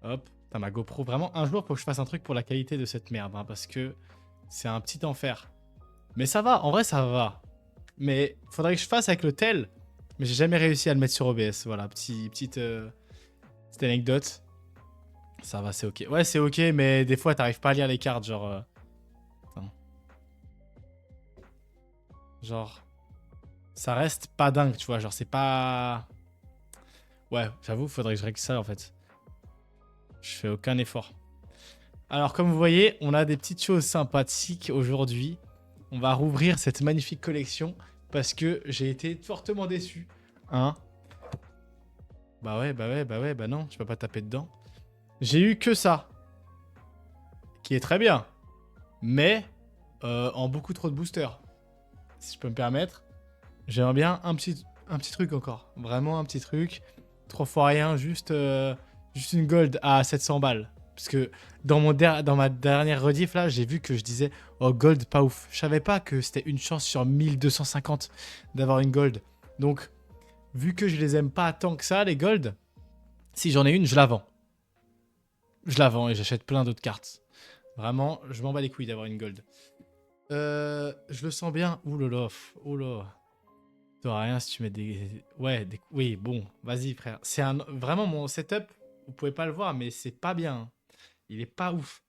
Hop. Putain, ma GoPro, vraiment, un jour, faut que je fasse un truc pour la qualité de cette merde, hein, parce que c'est un petit enfer. Mais ça va, en vrai, ça va. Mais faudrait que je fasse avec le tel. Mais j'ai jamais réussi à le mettre sur OBS. Voilà, petite anecdote. Ça va, c'est ok. Ouais, c'est ok, mais des fois, t'arrives pas à lire les cartes, genre... Attends. Genre... Ça reste pas dingue, tu vois. Genre, c'est pas... Ouais, j'avoue, faudrait que je règle ça, en fait. Je fais aucun effort. Alors, comme vous voyez, on a des petites choses sympathiques aujourd'hui. On va rouvrir cette magnifique collection parce que j'ai été fortement déçu. Hein? Bah non, je peux pas taper dedans. J'ai eu que ça, qui est très bien, mais en beaucoup trop de boosters. Si je peux me permettre, j'aimerais bien un petit truc encore. Vraiment un petit truc. 3 fois rien, juste une gold à 700 balles. Parce que dans ma dernière rediff, là, j'ai vu que je disais « Oh, gold, pas ouf ». Je savais pas que c'était une chance sur 1250 d'avoir une gold. Donc, vu que je les aime pas tant que ça, les gold, si j'en ai une, je la vends. Je la vends et j'achète plein d'autres cartes. Vraiment, je m'en bats les couilles d'avoir une gold. Je le sens bien. Ouh là là. Ouh là. T'auras rien si tu mets des... Ouais, oui, bon, vas-y frère. C'est vraiment mon setup, vous pouvez pas le voir, mais c'est pas bien. Il est pas ouf.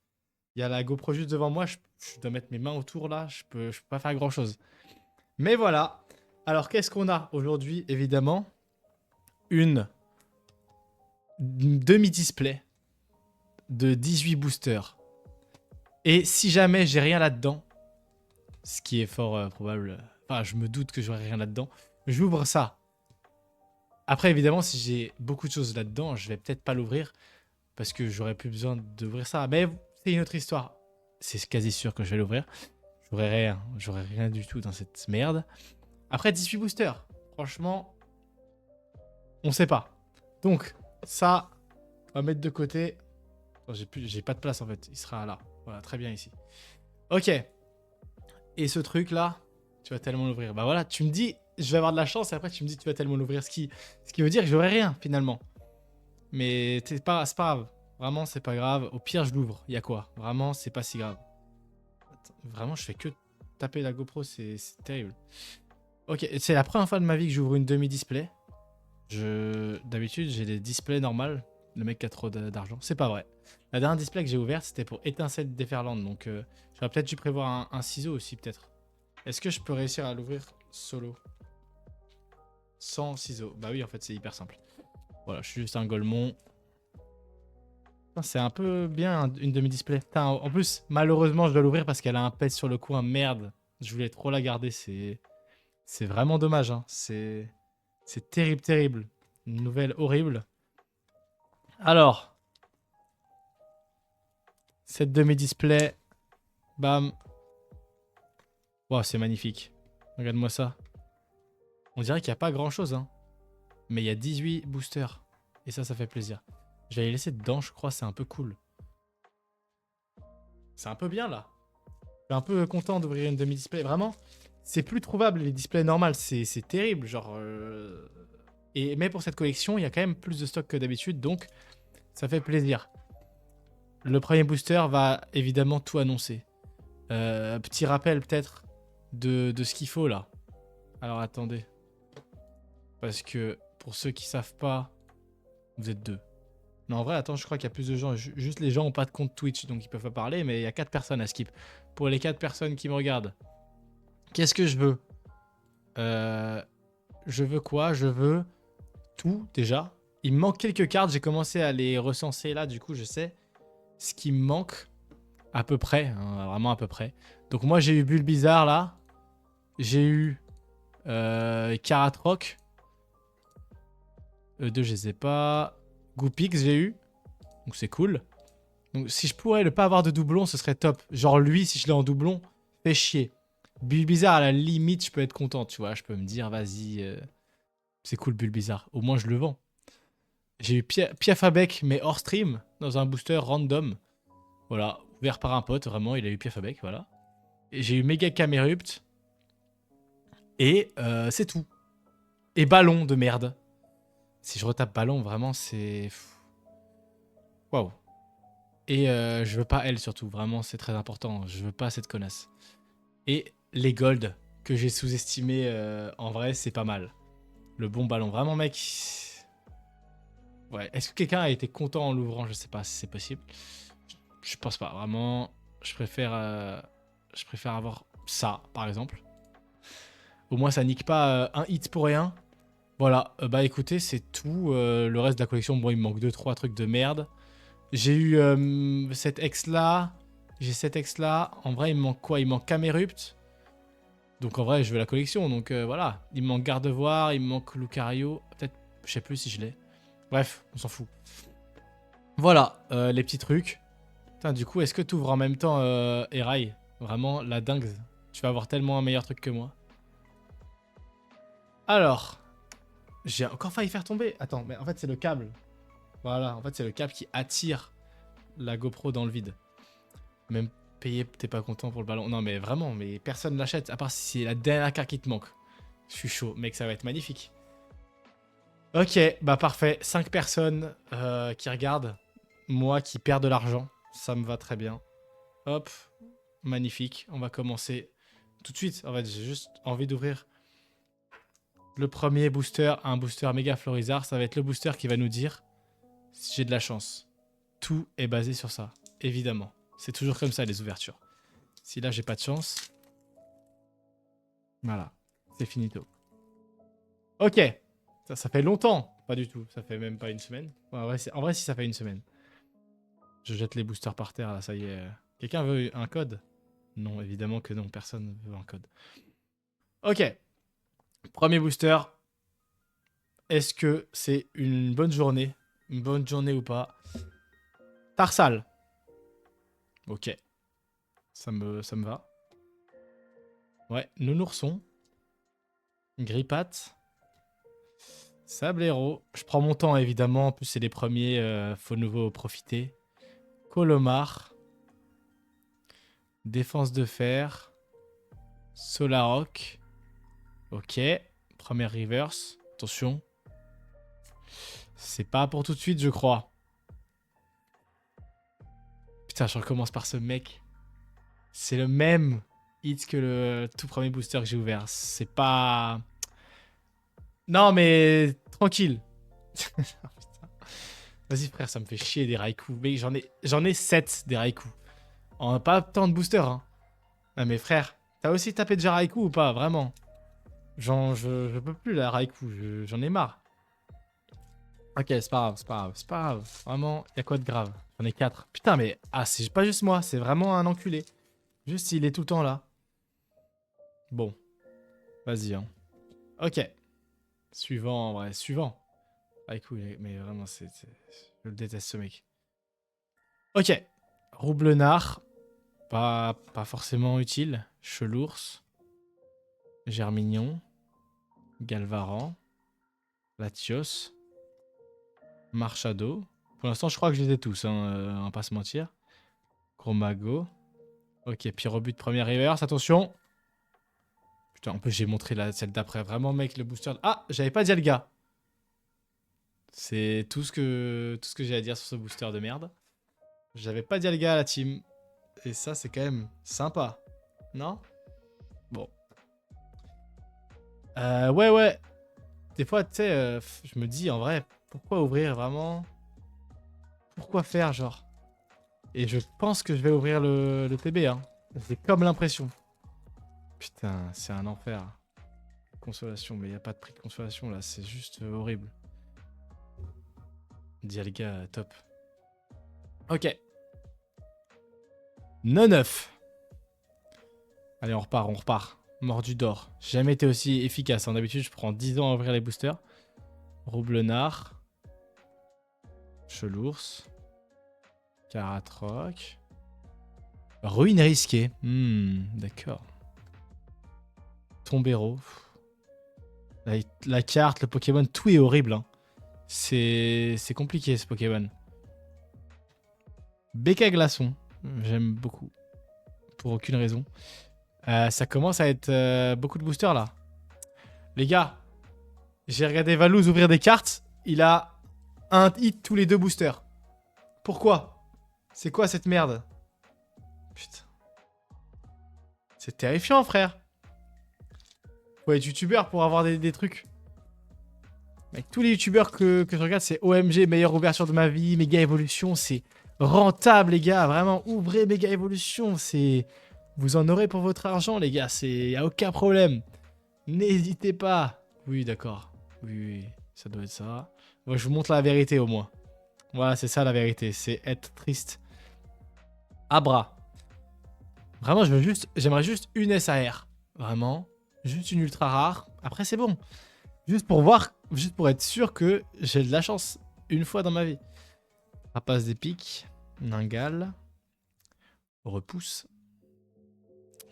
Il y a la GoPro juste devant moi, je dois mettre mes mains autour là, je peux pas faire grand chose. Mais voilà. Alors qu'est-ce qu'on a aujourd'hui, évidemment? Une demi-display de 18 boosters. Et si jamais j'ai rien là-dedans, ce qui est fort probable, enfin je me doute que j'aurai rien là-dedans, j'ouvre ça. Après, évidemment, si j'ai beaucoup de choses là-dedans, je vais peut-être pas l'ouvrir parce que j'aurais plus besoin d'ouvrir ça. Mais c'est une autre histoire. C'est quasi sûr que je vais l'ouvrir. J'aurai rien du tout dans cette merde. Après, 18 boosters. Franchement, on sait pas. Donc, ça, on va mettre de côté. Oh, j'ai pas de place en fait. Il sera là. Voilà, très bien ici. Ok. Et ce truc-là, tu vas tellement l'ouvrir. Bah voilà, tu me dis, je vais avoir de la chance et après tu me dis, tu vas tellement l'ouvrir. Ce qui veut dire que j'aurai rien finalement. Mais c'est pas grave. Vraiment, c'est pas grave. Au pire, je l'ouvre. Il y a quoi? Vraiment, c'est pas si grave. Attends, vraiment, je fais que taper la GoPro. C'est terrible. Ok, c'est la première fois de ma vie que j'ouvre une demi-display. D'habitude, j'ai des displays normales. Le mec qui a trop d'argent. C'est pas vrai. La dernière display que j'ai ouverte, c'était pour Étincelle Déferlante. Donc, j'aurais peut-être dû prévoir un ciseau aussi, peut-être. Est-ce que je peux réussir à l'ouvrir solo? Sans ciseaux? Bah oui, en fait, c'est hyper simple. Voilà, je suis juste un golemon. C'est un peu bien une demi-display. En plus, malheureusement, je dois l'ouvrir parce qu'elle a un pèse sur le coin. Merde. Je voulais trop la garder. C'est vraiment dommage. Hein. C'est terrible, terrible. Une nouvelle horrible. Alors, cette demi-display. Bam. Wow, c'est magnifique. Regarde-moi ça. On dirait qu'il n'y a pas grand-chose. Hein. Mais il y a 18 boosters. Et ça fait plaisir. Je vais les laisser dedans, je crois. C'est un peu cool. C'est un peu bien, là. Je suis un peu content d'ouvrir une demi-display. Vraiment, c'est plus trouvable les displays normales. C'est terrible. Genre. Mais pour cette collection, il y a quand même plus de stock que d'habitude. Donc, ça fait plaisir. Le premier booster va évidemment tout annoncer. Petit rappel peut-être de ce qu'il faut là. Alors attendez. Parce que pour ceux qui savent pas, vous êtes deux. Non, en vrai, attends, je crois qu'il y a plus de gens. Juste les gens n'ont pas de compte Twitch, donc ils peuvent pas parler, mais il y a 4 personnes à skip. Pour les 4 personnes qui me regardent, qu'est-ce que je veux? Je veux quoi? Je veux tout, déjà. Il me manque quelques cartes, j'ai commencé à les recenser là, du coup, je sais ce qui me manque. À peu près, hein, vraiment à peu près. Donc moi, j'ai eu Bulbizarre là. J'ai eu Karatroc. Eux deux, je les ai pas. Goopix, j'ai eu. Donc c'est cool. Donc si je pourrais ne pas avoir de doublon, ce serait top. Genre lui, si je l'ai en doublon, fait chier. Bulbizarre, à la limite, je peux être content, tu vois. Je peux me dire, vas-y, c'est cool Bulbizarre. Au moins, je le vends. J'ai eu Piafabec, mais hors stream, dans un booster random. Voilà, ouvert par un pote, vraiment, il a eu Piafabec, voilà. Et j'ai eu Mega Camerupt. Et c'est tout. Et ballon de merde. Si je retape ballon, vraiment, c'est... Waouh. Et je veux pas elle surtout. Vraiment, c'est très important. Je veux pas cette connasse. Et les golds que j'ai sous-estimé, en vrai, c'est pas mal. Le bon ballon. Vraiment, mec. Ouais. Est-ce que quelqu'un a été content en l'ouvrant? Je sais pas si c'est possible. Je pense pas. Vraiment, je préfère avoir ça, par exemple. Au moins, ça nique pas un hit pour rien. Voilà. Bah écoutez, c'est tout. Le reste de la collection, bon, il me manque 2-3 trucs de merde. J'ai eu cette ex-là. J'ai cette ex-là. En vrai, il me manque quoi? Il me manque Camerupt. Donc en vrai, je veux la collection. Donc voilà. Il me manque Gardevoir. Il me manque Lucario. Peut-être, je sais plus si je l'ai. Bref, on s'en fout. Voilà, les petits trucs. Putain, du coup, est-ce que tu ouvres en même temps Erail? Vraiment, la dingue. Tu vas avoir tellement un meilleur truc que moi. Alors, j'ai encore failli faire tomber. Attends, mais en fait, c'est le câble. Voilà, en fait, c'est le câble qui attire la GoPro dans le vide. Même payé, t'es pas content pour le ballon. Non, mais vraiment, mais personne l'achète, à part si c'est la dernière carte qui te manque. Je suis chaud, mec, ça va être magnifique. Ok, bah parfait. 5 personnes qui regardent. Moi qui perds de l'argent. Ça me va très bien. Hop, magnifique. On va commencer tout de suite. En fait, j'ai juste envie d'ouvrir le premier booster, un booster méga Florizard. Ça va être le booster qui va nous dire si j'ai de la chance. Tout est basé sur ça, évidemment. C'est toujours comme ça, les ouvertures. Si là, j'ai pas de chance... Voilà, c'est finito. Ok, ça fait longtemps. Pas du tout, ça fait même pas une semaine. Ouais, en vrai, si ça fait une semaine. Je jette les boosters par terre, là, ça y est. Quelqu'un veut un code? Non, évidemment que non, personne veut un code. Ok, premier booster. Est-ce que c'est une bonne journée? Une bonne journée ou pas? Tarsal. Ok, ça me va. Ouais, Nounourson. Grippat. Sablero. Je prends mon temps, évidemment. En plus, c'est les premiers. Faut nouveau profiter. Colomar. Défense de fer. Solaroc. Ok. Première reverse. Attention. C'est pas pour tout de suite, je crois. Putain, je recommence par ce mec. C'est le même hit que le tout premier booster que j'ai ouvert. C'est pas... Non, mais tranquille. Vas-y, frère, ça me fait chier des Raikou. Mais j'en ai 7 des Raikou. On n'a pas tant de boosters, hein. Ah, mais frère, t'as aussi tapé déjà Raikou ou pas? Vraiment. Je peux plus, la Raikou. J'en ai marre. Ok, c'est pas grave, c'est pas grave, c'est pas grave. Vraiment, y a quoi de grave? J'en ai 4. Putain, mais... Ah, c'est pas juste moi, c'est vraiment un enculé. Juste, il est tout le temps là. Bon. Vas-y, hein. Ok. Suivant, en vrai, suivant. Raikou, mais vraiment, je le déteste, ce mec. Ok. Roublenard. Pas forcément utile. Chelours. Germignon. Galvaran. Latios. Marchado. Pour l'instant, je crois que je les ai tous, hein, on va pas se mentir. Chromago. Ok, Pyrobut première reverse, attention. Putain, en plus, j'ai montré celle d'après. Vraiment, mec, le booster... Ah, j'avais pas Dialga. C'est tout ce que j'ai à dire sur ce booster de merde. J'avais pas Dialga à la team. Et ça, c'est quand même sympa. Non? Bon. Ouais. Des fois, tu sais, je me dis, en vrai, pourquoi ouvrir vraiment? Pourquoi faire, genre? Et je pense que je vais ouvrir le TB, hein. J'ai comme l'impression. Putain, c'est un enfer. Consolation, mais il n'y a pas de prix de consolation, là. C'est juste horrible. Dialga, top. Ok. 9. Allez, on repart. Mordu d'or. J'ai jamais été aussi efficace. Hein. D'habitude, je prends 10 ans à ouvrir les boosters. Roublenard. Chelours. Caratroc. Ruine risquée. D'accord. Tombero. La carte, le Pokémon, tout est horrible. Hein. C'est compliqué, ce Pokémon. Béca Glaçon. J'aime beaucoup. Pour aucune raison. Ça commence à être beaucoup de boosters, là. Les gars, j'ai regardé Valouz ouvrir des cartes. Il a un hit tous les 2 boosters. Pourquoi? C'est quoi cette merde? Putain. C'est terrifiant, frère. Faut être youtubeur pour avoir des trucs. Mec, tous les youtubeurs que je regarde, c'est OMG, meilleure ouverture de ma vie, méga évolution, c'est rentable, les gars. Vraiment, ouvrez méga évolution, c'est... Vous en aurez pour votre argent, les gars, c'est... Y a aucun problème. N'hésitez pas. Oui, d'accord. Oui, oui, ça doit être ça. Moi, je vous montre la vérité, au moins. Voilà, c'est ça, la vérité. C'est être triste. Abra. Vraiment, j'aimerais juste une SAR. Vraiment. Juste une ultra rare. Après, c'est bon. Juste pour voir, juste pour être sûr que j'ai de la chance une fois dans ma vie. Rapace d'épique, Ningal, repousse.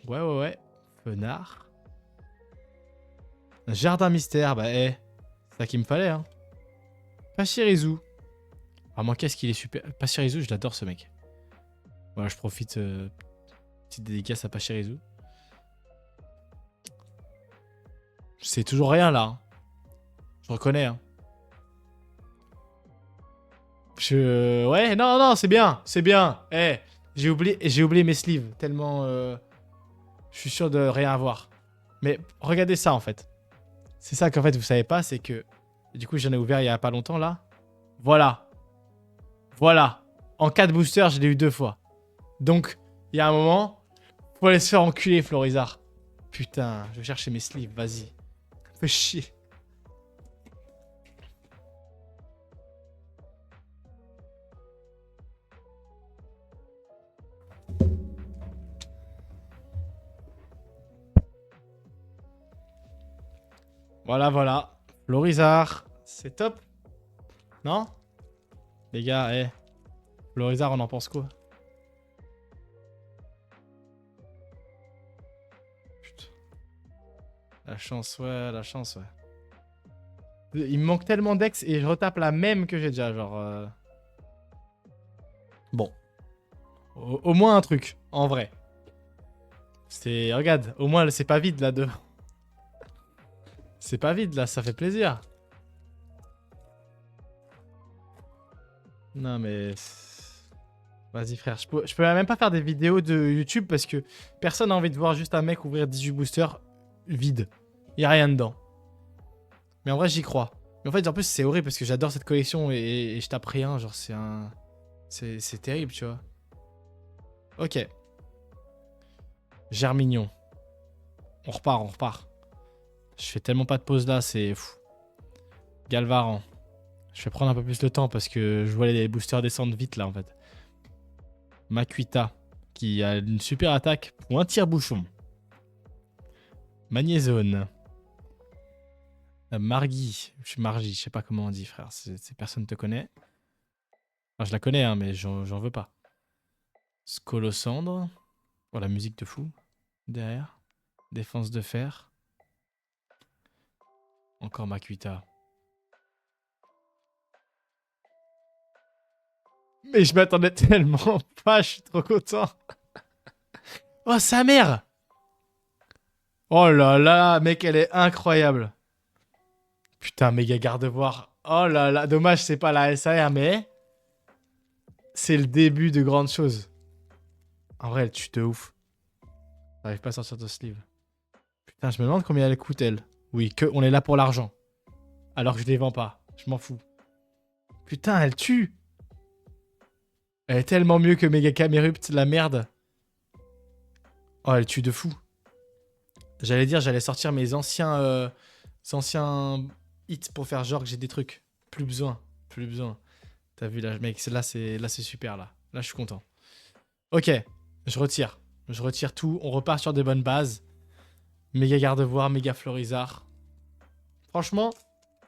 Ouais, ouais, ouais. Fenard. Jardin mystère, bah, c'est ça qu'il me fallait, hein. Pachirizu. Vraiment, qu'est-ce qu'il est super. Pachirizu, je l'adore, ce mec. Voilà, je profite. Petite dédicace à Pachirizu. C'est toujours rien, là. Hein. Je reconnais, hein. Ouais, non, non, c'est bien, c'est bien. J'ai oublié mes sleeves, tellement... je suis sûr de rien avoir. Mais regardez ça, en fait. C'est ça qu'en fait, vous savez pas, c'est que... Du coup, j'en ai ouvert il y a pas longtemps, là. Voilà. Voilà. En 4 boosters, je l'ai eu 2 fois. Donc, il y a un moment, faut aller se faire enculer, Florizard. Putain, je vais chercher mes sleeves, vas-y. Fais chier. Voilà, voilà. Florizard, c'est top. Non? Les gars, Florizard, on en pense quoi? Putain. La chance, ouais, la chance, ouais. Il me manque tellement d'ex et je retape la même que j'ai déjà, genre... Bon. Au moins un truc, en vrai. C'est... Regarde, au moins c'est pas vide là devant. C'est pas vide là, ça fait plaisir. Non mais... Vas-y frère, je peux même pas faire des vidéos de YouTube parce que personne n'a envie de voir juste un mec ouvrir 18 boosters vides. Y a rien dedans. Mais en vrai j'y crois. Mais en fait en plus c'est horrible parce que j'adore cette collection et je tape rien, genre c'est un... C'est terrible tu vois. Ok. Germignon. On repart, on repart. Je fais tellement pas de pause là, c'est fou. Galvaran. Je vais prendre un peu plus de temps parce que je vois les boosters descendre vite là en fait. Makuita, qui a une super attaque pour un tire-bouchon. Magnézone. Margui. Je suis Margie, je sais pas comment on dit frère. Ces personnes te connaissent. Enfin, je la connais hein, mais j'en veux pas. Scolosandre. Oh la musique de fou. Derrière. Défense de fer. Encore Makuita. Mais je m'attendais tellement pas, je suis trop content. Oh, sa mère! Oh là là, mec, elle est incroyable. Putain, méga garde-voir. Oh là là, dommage, c'est pas la SAR, mais... C'est le début de grandes choses. En vrai, elle tue de ouf. J'arrive pas à sortir de sleeve. Putain, je me demande combien elle coûte, elle. Oui, on est là pour l'argent. Alors que je les vends pas. Je m'en fous. Putain, elle tue! Elle est tellement mieux que Mega Camerupt, la merde. Oh, elle tue de fou. J'allais dire, j'allais sortir mes anciens hits pour faire genre que j'ai des trucs. Plus besoin. Plus besoin. T'as vu là, mec, là c'est super là. Là, je suis content. Ok, je retire. Je retire tout. On repart sur des bonnes bases. Méga garde-voir, méga florizard. Franchement,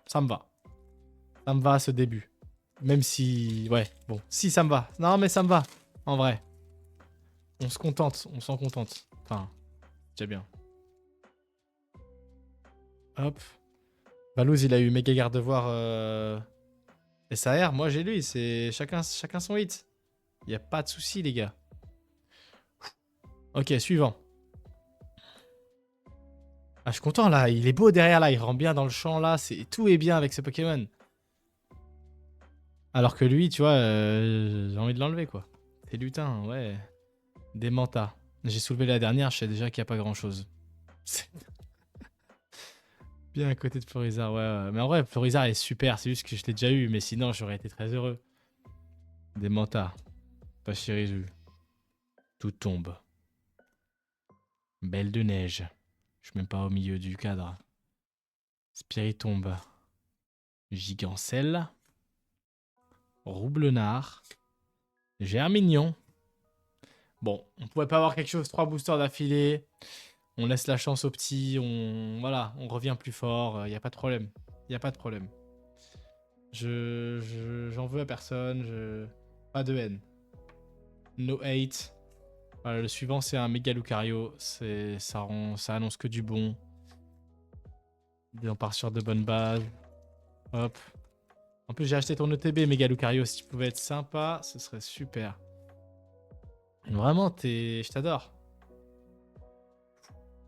ça me va. Ça me va à ce début. Même si... Ouais, bon. Si, ça me va. Non, mais ça me va. En vrai. On se contente. On s'en contente. Enfin, c'est bien. Hop. Valouz, il a eu méga garde-voir SAR. Moi, j'ai lui. C'est chacun son hit. Y a pas de souci, les gars. Ok, suivant. Ah, je suis content, là. Il est beau derrière, là. Il rentre bien dans le champ, là. Tout est bien avec ce Pokémon. Alors que lui, tu vois, j'ai envie de l'enlever, quoi. C'est lutin, ouais. Des mantas. J'ai soulevé la dernière, je sais déjà qu'il n'y a pas grand-chose. C'est bien à côté de Florizard, ouais. Mais en vrai, Florizard est super, c'est juste que je l'ai déjà eu, mais sinon, j'aurais été très heureux. Des mantas. Pas Chirizu. Tout tombe. Belle de neige. Je suis même pas au milieu du cadre. Spiritombe. Gigancelle. Roublenard. Germignon. Bon, on pouvait pas avoir quelque chose, 3 boosters d'affilée. On laisse la chance aux petits, voilà, on revient plus fort, y a pas de problème. Y a pas de problème. J'en veux à personne, pas de haine. No hate. Voilà, le suivant c'est un méga Lucario, ça annonce que du bon. On part sur de bonnes bases. Hop. En plus j'ai acheté ton ETB méga Lucario, si tu pouvais être sympa, ce serait super. Vraiment, je t'adore.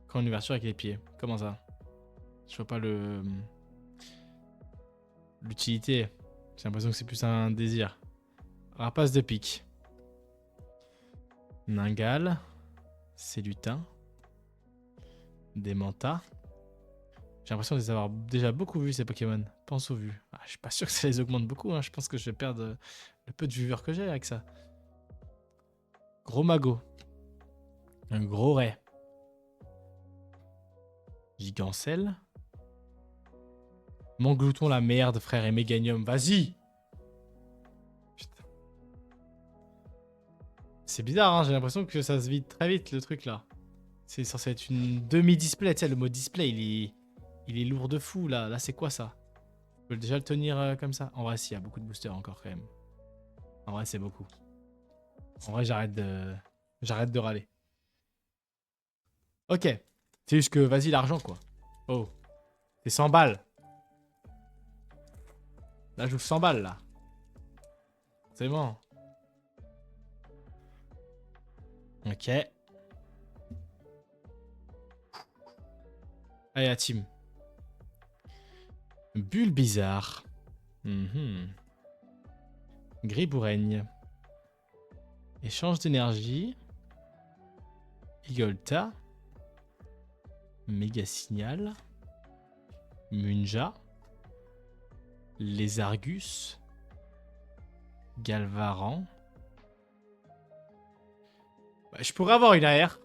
Quand une ouverture avec les pieds, comment ça? Je vois pas l'utilité. J'ai l'impression que c'est plus un désir. Rapace de pique. Ningal. C'est lutin. Des mantas. J'ai l'impression de les avoir déjà beaucoup vus ces Pokémon. Pense aux vues. Ah, je suis pas sûr que ça les augmente beaucoup. Hein. Je pense que je vais perdre le peu de viveurs que j'ai avec ça. Gros magot. Un gros ray. Gigancelle. Mon glouton la merde frère et Méganium. Vas-y. Putain. C'est bizarre hein. J'ai l'impression que ça se vide très vite le truc là. C'est censé être une demi-display. Tu sais le mot display il est lourd de fou là. Là c'est quoi ça? Je peux déjà le tenir comme ça. En vrai, s'il y a beaucoup de boosters encore quand même. En vrai, c'est beaucoup. En vrai, j'arrête de râler. Ok. C'est juste que, vas-y, l'argent, quoi. Oh. C'est 100 balles. Là, j'ouvre 100 balles, là. C'est bon. Ok. Allez, la team. Bulle bizarre. Griboureigne. Échange d'énergie. Igolta. Méga signal. Munja. Les Argus. Galvaran. Bah, je pourrais avoir une AR.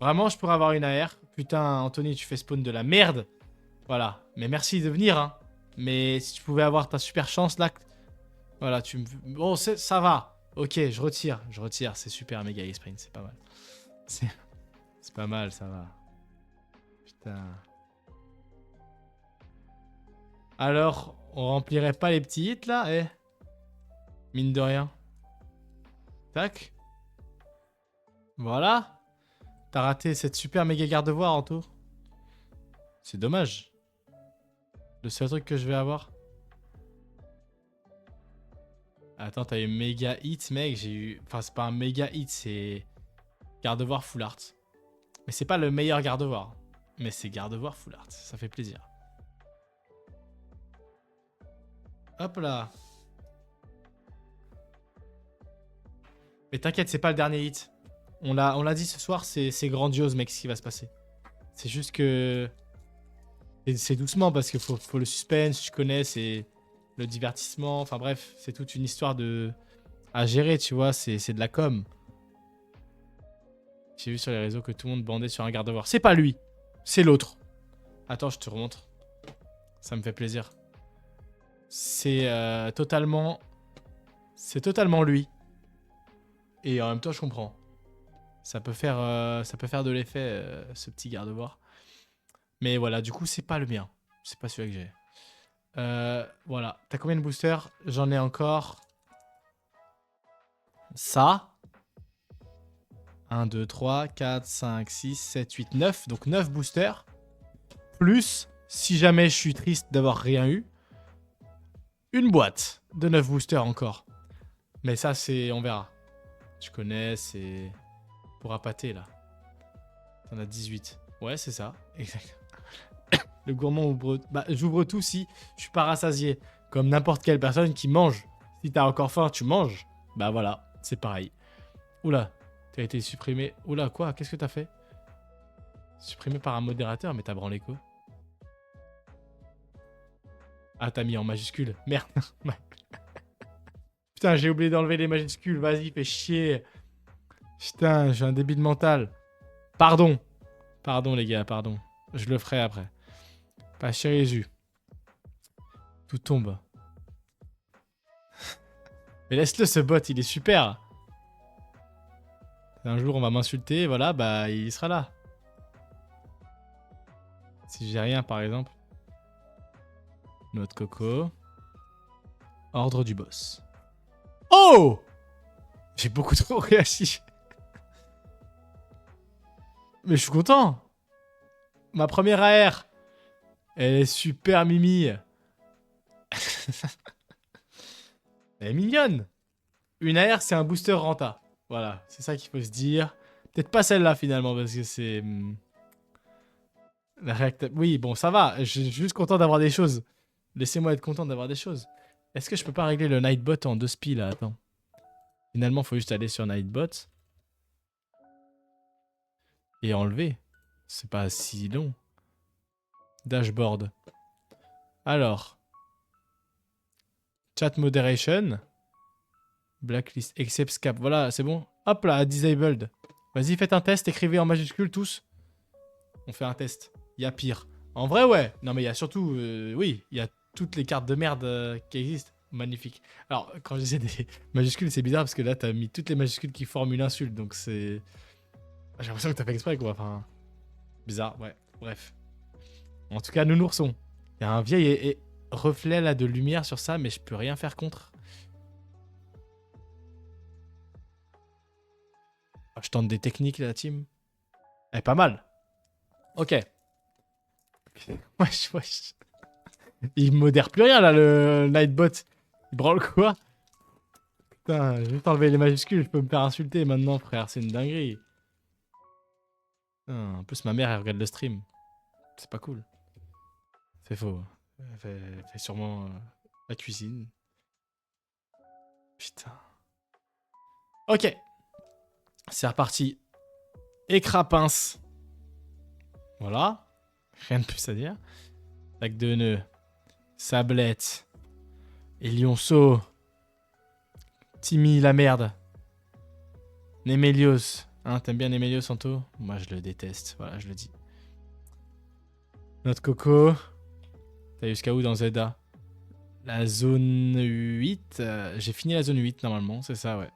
Vraiment, je pourrais avoir une AR. Putain, Anthony, tu fais spawn de la merde. Voilà. Mais merci de venir, hein. Mais si tu pouvais avoir ta super chance, là... Voilà, tu me... Bon, ça va. Ok, je retire. Je retire. C'est super, méga sprint. C'est pas mal. C'est pas mal, ça va. Putain. Alors, on remplirait pas les petits hits, là, eh? Mine de rien. Tac. Voilà. T'as raté cette super méga garde-voix, Anto. C'est dommage. Le seul truc que je vais avoir. Attends, t'as eu méga hit, mec. J'ai eu... Enfin, c'est pas un méga hit, c'est... Garde-voix full art. Mais c'est pas le meilleur garde-voix. Mais c'est garde-voix full art. Ça fait plaisir. Hop là. Mais t'inquiète, c'est pas le dernier hit. On l'a dit ce soir, c'est grandiose, mec, ce qui va se passer. C'est juste que... C'est doucement, parce qu'il faut le suspense, tu connais, c'est le divertissement. Enfin bref, c'est toute une histoire à gérer, tu vois. C'est de la com. J'ai vu sur les réseaux que tout le monde bandait sur un garde-voix. C'est pas lui, c'est l'autre. Attends, je te remontre. Ça me fait plaisir. C'est totalement... C'est totalement lui. Et en même temps, je comprends. Ça peut faire de l'effet, ce petit garde-voix. Mais voilà, du coup, c'est pas le mien. C'est pas celui-là que j'ai. Voilà. T'as combien de boosters? J'en ai encore... Ça. 1, 2, 3, 4, 5, 6, 7, 8, 9. Donc 9 boosters. Plus, si jamais je suis triste d'avoir rien eu, une boîte de 9 boosters encore. Mais ça, c'est... On verra. Tu connais, c'est... Pour appâter, là. T'en as 18. Ouais, c'est ça. Exact. Le gourmand ouvre... Bah, j'ouvre tout si je suis pas rassasié. Comme n'importe quelle personne qui mange. Si t'as encore faim, tu manges. Bah voilà, c'est pareil. Oula, t'as été supprimé. Oula, quoi? Qu'est-ce que t'as fait? Supprimé par un modérateur, mais t'as branlé quoi? Ah, t'as mis en majuscule. Merde. Putain, j'ai oublié d'enlever les majuscules. Vas-y, fais chier. Putain, j'ai un débit mental. Pardon. Pardon, les gars, pardon. Je le ferai après. Pas chez Jésus. Tout tombe. Mais laisse-le, ce bot, il est super. Un jour, on va m'insulter, voilà, bah, il sera là. Si j'ai rien, par exemple. Note coco. Ordre du boss. Oh! J'ai beaucoup trop réagi. Mais je suis content. Ma première AR. Elle est super mimi. Elle est mignonne. Une AR, c'est un booster renta. Voilà, c'est ça qu'il faut se dire. Peut-être pas celle-là, finalement, parce que c'est... La oui, bon, ça va. Je suis juste content d'avoir des choses. Laissez-moi être content d'avoir des choses. Est-ce que je peux pas régler le Nightbot en 2 spies, là? Attends. Finalement, faut juste aller sur Nightbot. Et enlever. C'est pas si long. Dashboard. Alors. Chat moderation. Blacklist. Except cap. Voilà, c'est bon. Hop là, disabled. Vas-y, faites un test. Écrivez en majuscule tous. On fait un test. Il y a pire. En vrai, ouais. Non, mais il y a surtout... oui, il y a toutes les cartes de merde qui existent. Magnifique. Alors, quand je disais des majuscules, c'est bizarre parce que là, t'as mis toutes les majuscules qui forment une insulte. Donc, c'est... J'ai l'impression que t'as fait exprès, quoi. Enfin... Bizarre, ouais. Bref. En tout cas, nounoursons. Il y a un vieil reflet, là, de lumière sur ça, mais je peux rien faire contre. Oh, je tente des techniques, la team. Elle est pas mal. Ok. Wesh, wesh. Il modère plus rien là, le Nightbot. Il branle quoi? Putain, je vais juste enlever les majuscules, je peux me faire insulter maintenant, frère. C'est une dinguerie. Putain, en plus, ma mère, elle regarde le stream. C'est pas cool. C'est faux. Elle fait sûrement la cuisine. Putain. Ok. C'est reparti. Écrapince. Voilà. Rien de plus à dire. Sac de nœuds. Sablette. Et lionceau. Timmy la merde. Némélios. Hein, t'aimes bien Némélios, Santo? Moi, je le déteste. Voilà, je le dis. Notre coco. T'as jusqu'à où dans Zelda? La zone 8. J'ai fini la zone 8 normalement, c'est ça, ouais.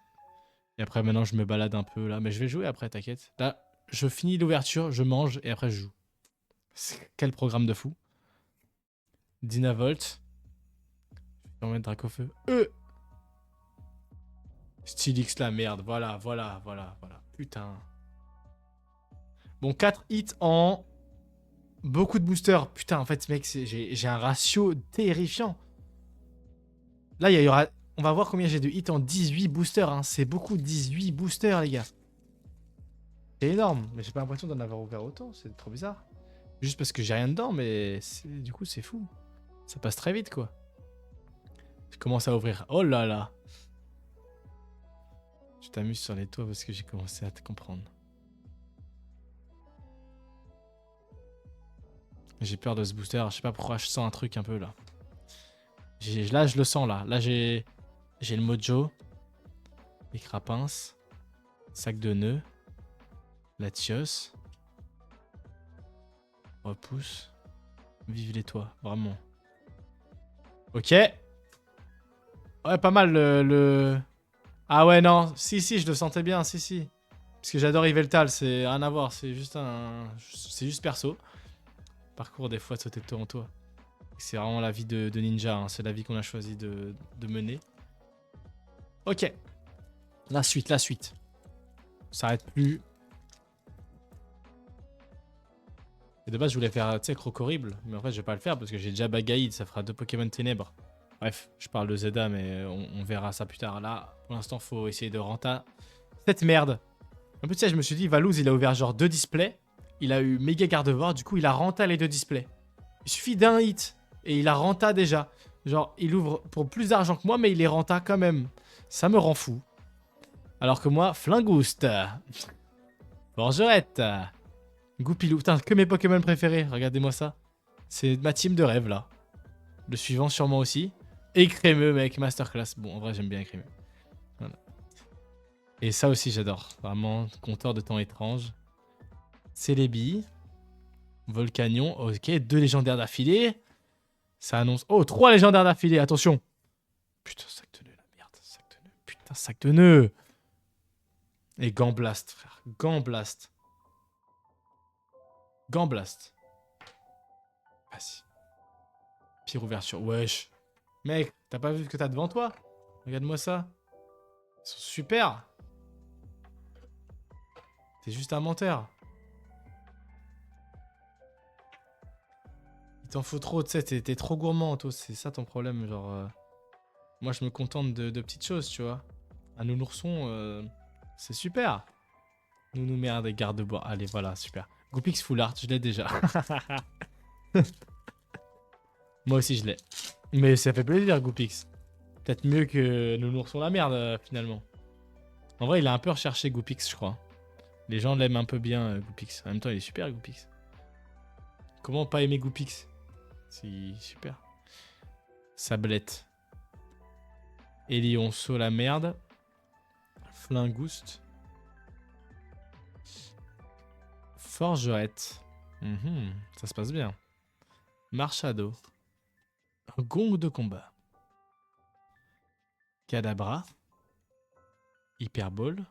Et après, maintenant, je me balade un peu là. Mais je vais jouer après, t'inquiète. Là, je finis l'ouverture, je mange et après, je joue. Quel programme de fou. Dynavolt. Je vais mettre Dracofeu. Stylix la merde. Voilà. Putain. Bon, 4 hits en... Beaucoup de boosters. Putain, en fait, mec, j'ai un ratio terrifiant. Là, il y aura... On va voir combien j'ai de hits en 18 boosters. Hein. C'est beaucoup, 18 boosters, les gars. C'est énorme. Mais j'ai pas l'impression d'en avoir ouvert autant. C'est trop bizarre. Juste parce que j'ai rien dedans, mais du coup, c'est fou. Ça passe très vite, quoi. Je commence à ouvrir. Oh là là. Je t'amuse sur les toits parce que j'ai commencé à te comprendre. J'ai peur de ce booster. Je sais pas pourquoi je sens un truc un peu, là. Là, je le sens, là. Là, j'ai le mojo. Écrapince. Sac de nœuds. Latios. Repousse. Vive les toits, vraiment. Ok. Ouais, pas mal le... Ah ouais, non. Si, je le sentais bien, si. Parce que j'adore Yveltal, c'est rien à voir. C'est juste C'est juste perso. Parcours des fois de sauter de toit en toit. C'est vraiment la vie de ninja, hein. C'est la vie qu'on a choisi de mener. Ok. La suite. Ça s'arrête plus. Et de base, je voulais faire, tu sais, Croc horrible. Mais en fait, je vais pas le faire parce que j'ai déjà Bagaïd. Ça fera 2 Pokémon ténèbres. Bref, je parle de Zelda, mais on verra ça plus tard. Là, pour l'instant, faut essayer de renta cette merde. En plus, tu sais, je me suis dit, Valouz, il a ouvert genre 2 displays. Il a eu méga garde-voir. Du coup, il a renta les 2 displays. Il suffit d'un hit. Et il a renta déjà. Genre, il ouvre pour plus d'argent que moi, mais il est renta quand même. Ça me rend fou. Alors que moi, Flingouste. Forgerette. Goupilou. Putain, que mes Pokémon préférés. Regardez-moi ça. C'est ma team de rêve, là. Le suivant, sûrement aussi. Et Crémeux, mec. Masterclass. Bon, en vrai, j'aime bien Crémeux. Voilà. Et ça aussi, j'adore. Vraiment, compteur de temps étrange. Celebi. Volcanion. Ok, 2 légendaires d'affilée. Ça annonce... Oh, 3 légendaires d'affilée. Attention. Putain, sac de nœud, la merde. Sac de nœud. Putain, sac de nœud. Et Gamblast, frère. Gamblast. Gamblast. Vas-y. Pire ouverture. Wesh. Mec, t'as pas vu ce que t'as devant toi? Regarde-moi ça. Ils sont super. T'es juste un menteur. Il t'en faut trop, tu sais, t'es trop gourmand, toi. C'est ça ton problème, genre... Moi, je me contente de petites choses, tu vois. Un nounourson, c'est super. Nounou merde et garde-bois. Allez, voilà, super. Goupix Full Art, je l'ai déjà. Moi aussi, je l'ai. Mais ça fait plaisir, Goupix. Peut-être mieux que Nounourson la merde, finalement. En vrai, il a un peu recherché Goupix, je crois. Les gens l'aiment un peu bien, Goupix. En même temps, il est super, Goupix. Comment pas aimer Goupix? C'est super. Sablette. Élionceau la merde. Flingouste. Forgerette. Ça se passe bien. Marchado. Gong de combat. Cadabra. Hyperball.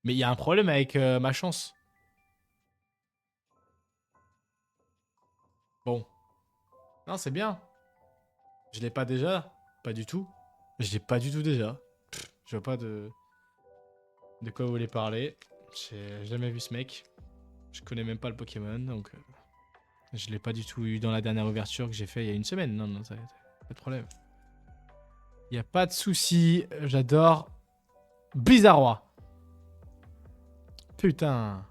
Mais il y a un problème avec ma chance. Bon. Non, c'est bien. Je l'ai pas déjà. Pas du tout. Je l'ai pas du tout déjà. Je vois pas de quoi vous voulez parler. J'ai jamais vu ce mec. Je connais même pas le Pokémon, donc... je l'ai pas du tout eu dans la dernière ouverture que j'ai fait il y a une semaine. Non, non, ça, pas de problème. Y a pas de souci. J'adore. Bizarrois. Putain.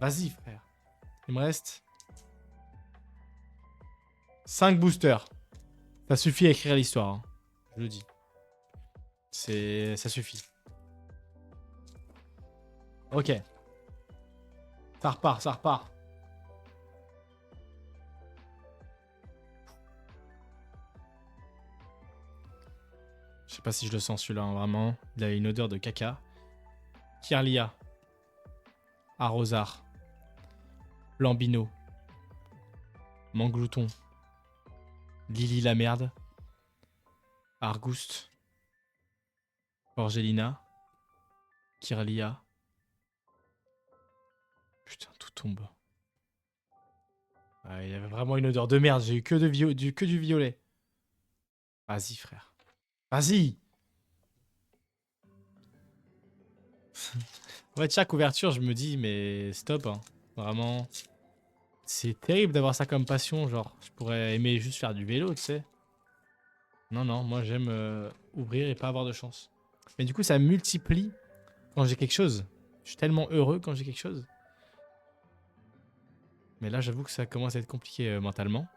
Vas-y, frère. Il me reste 5 boosters. Ça suffit à écrire l'histoire. Hein. Je le dis. Ça suffit. Ok. Ça repart, ça repart. Je sais pas si je le sens celui-là, hein, vraiment. Il a une odeur de caca. Kirlia. Arrosard. Lambino. Manglouton. Lily la merde. Argouste. Orgelina. Kirlia. Putain, tout tombe. Ah, il y avait vraiment une odeur de merde. J'ai eu que du violet. Vas-y, frère. Vas-y. En fait, chaque ouverture, je me dis, mais stop. Hein. Vraiment. C'est terrible d'avoir ça comme passion. Genre, je pourrais aimer juste faire du vélo, tu sais. Non, non, moi j'aime ouvrir et pas avoir de chance. Mais du coup, ça multiplie quand j'ai quelque chose. Je suis tellement heureux quand j'ai quelque chose. Mais là, j'avoue que ça commence à être compliqué mentalement.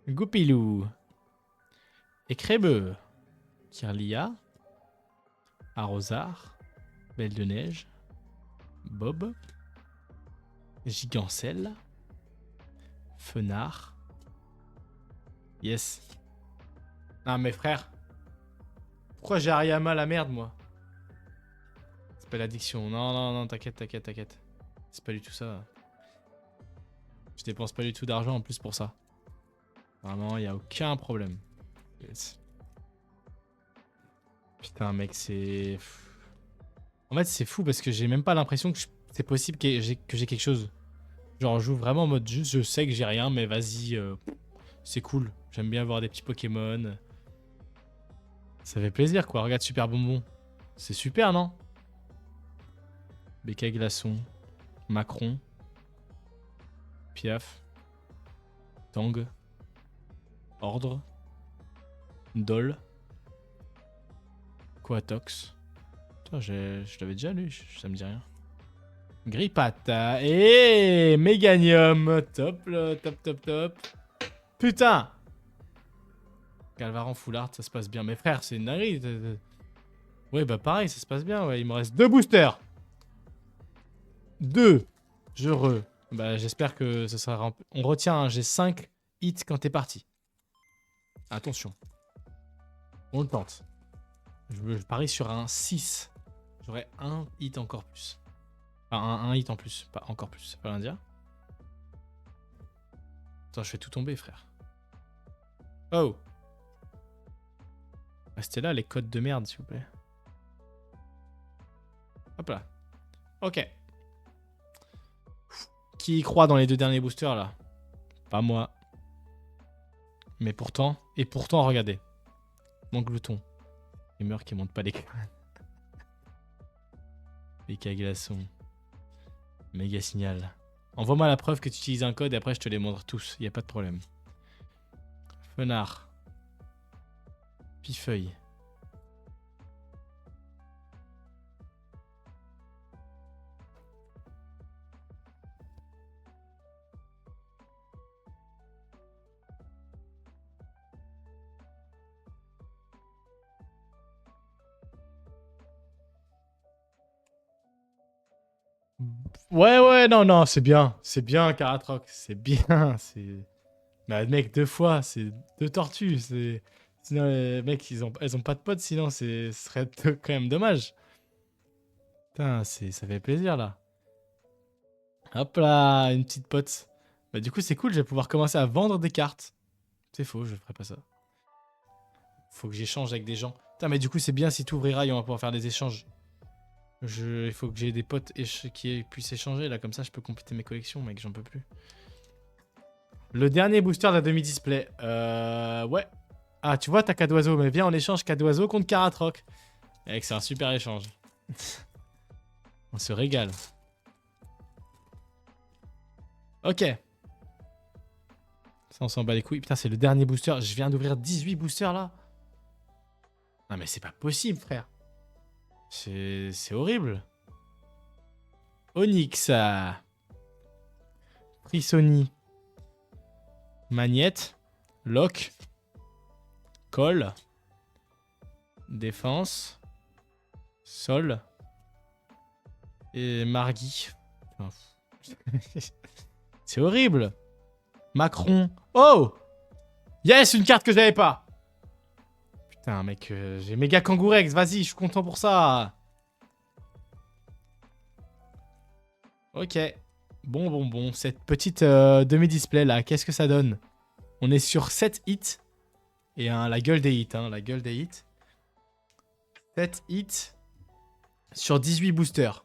Goupilou. Écrébeux. Kirlia. Arrosard. Belle de neige. Bob. Gigancelle. Fenard. Yes. Ah, mes frères. Pourquoi j'ai Ariama la merde, moi? C'est pas l'addiction. Non, non, non, t'inquiète, t'inquiète, t'inquiète. C'est pas du tout ça. Je dépense pas du tout d'argent en plus pour ça. Vraiment, y a aucun problème. Yes. Putain, mec, c'est... En fait, c'est fou parce que j'ai même pas l'impression que c'est possible que j'ai quelque chose. Genre, je joue vraiment en mode juste, je sais que j'ai rien, mais vas-y, c'est cool. J'aime bien voir des petits Pokémon. Ça fait plaisir, quoi. Regarde, Super Bonbon. C'est super, non? Bécaye Glaçon. Macron. Piaf. Tang. Ordre. Dol. Quatox. Putain, je l'avais déjà lu, ça me dit rien. Grippata. Et Méganium. Top, top, top, top. Putain. Calvaran, full art, ça se passe bien. Mais frère, c'est une dinguerie. Ouais, bah pareil, ça se passe bien. Ouais. Il me reste 2 boosters. 2. Bah, j'espère que ça sera rempli. On retient, hein, j'ai 5 hits quand t'es parti. Attention. On le tente. Je parie sur un 6. J'aurai un hit encore plus. Enfin, un hit en plus. Pas encore plus, ça veut rien dire. Attends, je fais tout tomber, frère. Oh. Restez là, les codes de merde, s'il vous plaît. Hop là. Ok. Qui y croit dans les 2 derniers boosters, là? Pas moi. Mais pourtant... Et pourtant, regardez. Mon glouton. Il meurt qui monte pas les crânes. Méga glaçon. Méga signal. Envoie-moi la preuve que tu utilises un code et après je te les montre tous. Y a pas de problème. Fenard. Pifeuille. Ouais, non, c'est bien. C'est bien, Karatroc. C'est bien. C'est. Bah, mec, 2 fois. C'est 2 tortues. C'est. Sinon, les mecs, elles ont pas de potes, sinon, ce serait quand même dommage. Putain, ça fait plaisir, là. Hop là, une petite pote. Bah, du coup, c'est cool, je vais pouvoir commencer à vendre des cartes. C'est faux, je ferai pas ça. Faut que j'échange avec des gens. Putain, mais du coup, c'est bien si tu ouvriras et on va pouvoir faire des échanges. Il faut que j'ai des potes qui puissent échanger, là, comme ça, je peux compléter mes collections, mec, j'en peux plus. Le dernier booster de la demi-display. Ouais. Ah, tu vois, t'as Cadoiseau, mais viens, on échange Cadoiseau contre Karatroc. Mec, c'est un super échange. On se régale. Ok. Ça, on s'en bat les couilles. Putain, c'est le dernier booster. Je viens d'ouvrir 18 boosters, là. Non, mais c'est pas possible, frère. C'est horrible. Onyx. Frissoni. Magnette. Lock. Colle. Défense. Sol. Et Margui. C'est horrible. Macron. Oh! Yes, une carte que j'avais pas. Putain, mec, j'ai méga Kangourex. Vas-y, je suis content pour ça. Ok. Bon. Cette petite demi-display là, qu'est-ce que ça donne? On est sur 7 hits. Et la gueule des hits, hein, la gueule des hits. 7 hits sur 18 boosters.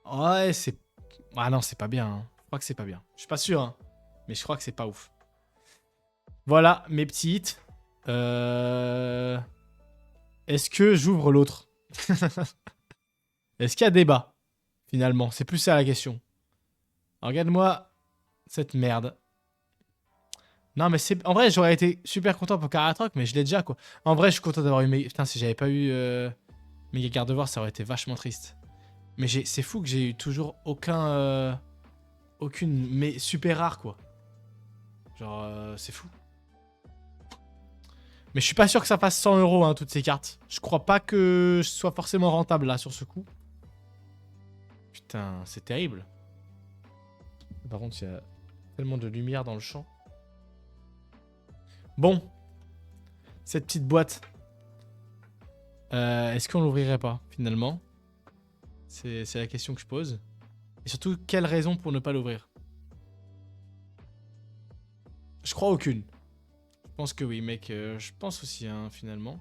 Ouais, c'est... Ah non, c'est pas bien. Hein. Je crois que c'est pas bien. Je suis pas sûr, hein. Mais je crois que c'est pas ouf. Voilà, mes petits hits. Est-ce que j'ouvre l'autre? Est-ce qu'il y a débat? Finalement, c'est plus ça la question. Regarde-moi cette merde. Non, mais c'est... En vrai, j'aurais été super content pour Karatroc, mais je l'ai déjà, quoi. En vrai, je suis content d'avoir eu... Putain, si j'avais pas eu Méga Gardevoir, ça aurait été vachement triste. Mais c'est fou que j'ai eu toujours aucune... Mais super rare, quoi. Genre, c'est fou. Mais je suis pas sûr que ça fasse 100 €, hein, toutes ces cartes. Je crois pas que je sois forcément rentable, là, sur ce coup. Putain, c'est terrible. Par contre, il y a tellement de lumière dans le champ. Bon. Cette petite boîte. Est-ce qu'on l'ouvrirait pas, finalement? C'est la question que je pose. Et surtout, quelle raison pour ne pas l'ouvrir? Je crois aucune. Je pense que oui, mec. Je pense aussi, hein, finalement.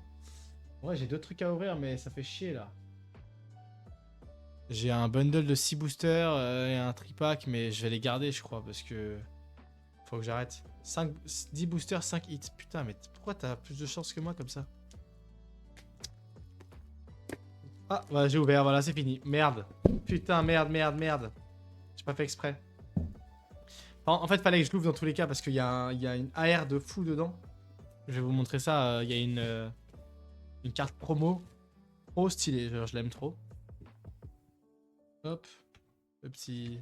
Ouais, j'ai d'autres trucs à ouvrir, mais ça fait chier, là. J'ai un bundle de 6 boosters et un tripack, mais je vais les garder, je crois, parce que... Faut que j'arrête. 10 boosters, 5 hits. Putain, mais pourquoi t'as plus de chance que moi, comme ça? Ah, voilà, j'ai ouvert, voilà, c'est fini. Merde. Putain, merde. J'ai pas fait exprès. En fait, fallait que je l'ouvre dans tous les cas, parce qu'il y a une AR de fou dedans. Je vais vous montrer ça. Il y a une carte promo. Trop stylée, genre, je l'aime trop. Hop. Le petite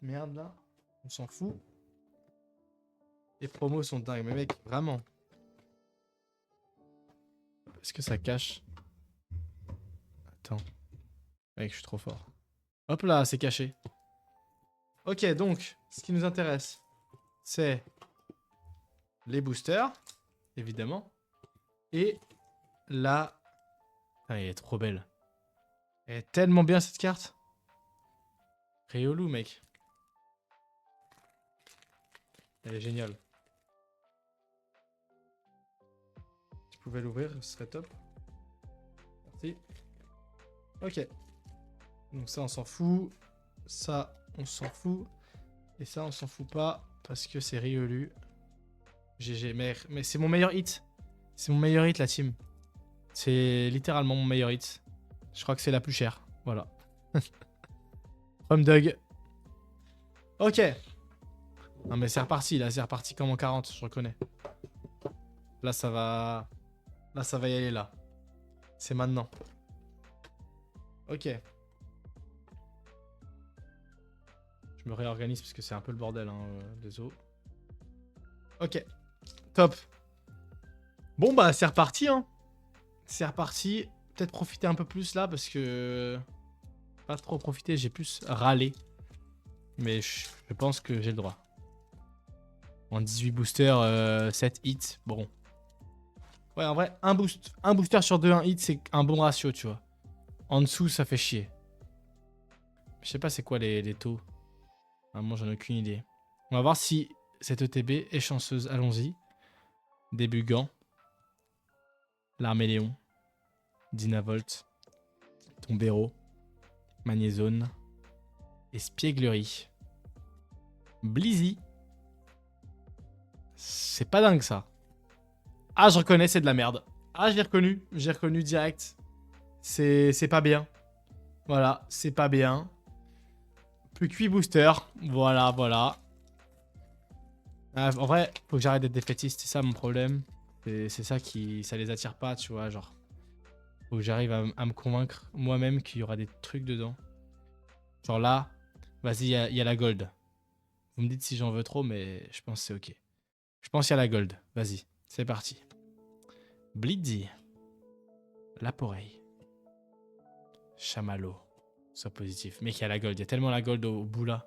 merde là. On s'en fout. Les promos sont dingues, mais mec, vraiment. Est-ce que ça cache? Attends. Mec, je suis trop fort. Hop là, c'est caché. Ok, donc, ce qui nous intéresse, c'est les boosters, évidemment. Et la... Ah, elle est trop belle. Elle est tellement bien, cette carte. Riolu, mec. Elle est géniale. Tu pouvais l'ouvrir, ce serait top. Merci. Ok. Donc ça, on s'en fout. Ça, on s'en fout. Et ça, on s'en fout pas. Parce que c'est Riolu. GG. Mais c'est mon meilleur hit. C'est mon meilleur hit, la team. C'est littéralement mon meilleur hit. Je crois que c'est la plus chère. Voilà. Rumdug. Ok. Non mais c'est reparti, là. C'est reparti comme en 40, je reconnais. Là, ça va... Là, ça va y aller, là. C'est maintenant. Ok. Je me réorganise parce que c'est un peu le bordel, hein, désolé. Ok. Top. Bon, bah, c'est reparti, hein. C'est reparti. Peut-être profiter un peu plus, là, parce que... Pas trop profiter, j'ai plus râlé. Mais je pense que j'ai le droit. En 18 boosters, 7 hits, bon. Ouais, en vrai, un booster sur 2, 1 hit, c'est un bon ratio, tu vois. En dessous, ça fait chier. Je sais pas c'est quoi les taux. Vraiment, j'en ai aucune idée. On va voir si cette ETB est chanceuse. Allons-y. Début gant. L'Arméléon. Dynavolt. Tombero. Magnézone. Espièglerie. Blizzy. C'est pas dingue ça. Ah, je reconnais, c'est de la merde. Ah, je l'ai reconnu. J'ai reconnu direct. C'est pas bien. Voilà, c'est pas bien. Plus que 8 boosters. Voilà, voilà. Ah, en vrai, faut que j'arrête d'être défaitiste. C'est ça mon problème. C'est ça qui... Ça les attire pas, tu vois, genre. Faut que j'arrive à me convaincre moi-même qu'il y aura des trucs dedans. Genre là, vas-y, il y a la gold. Vous me dites si j'en veux trop, mais je pense que c'est ok. Je pense qu'il y a la gold. Vas-y, c'est parti. Blitzy. Laporeille. Chamallow. Soit positif. Mec, il y a la gold. Il y a tellement la gold au bout là.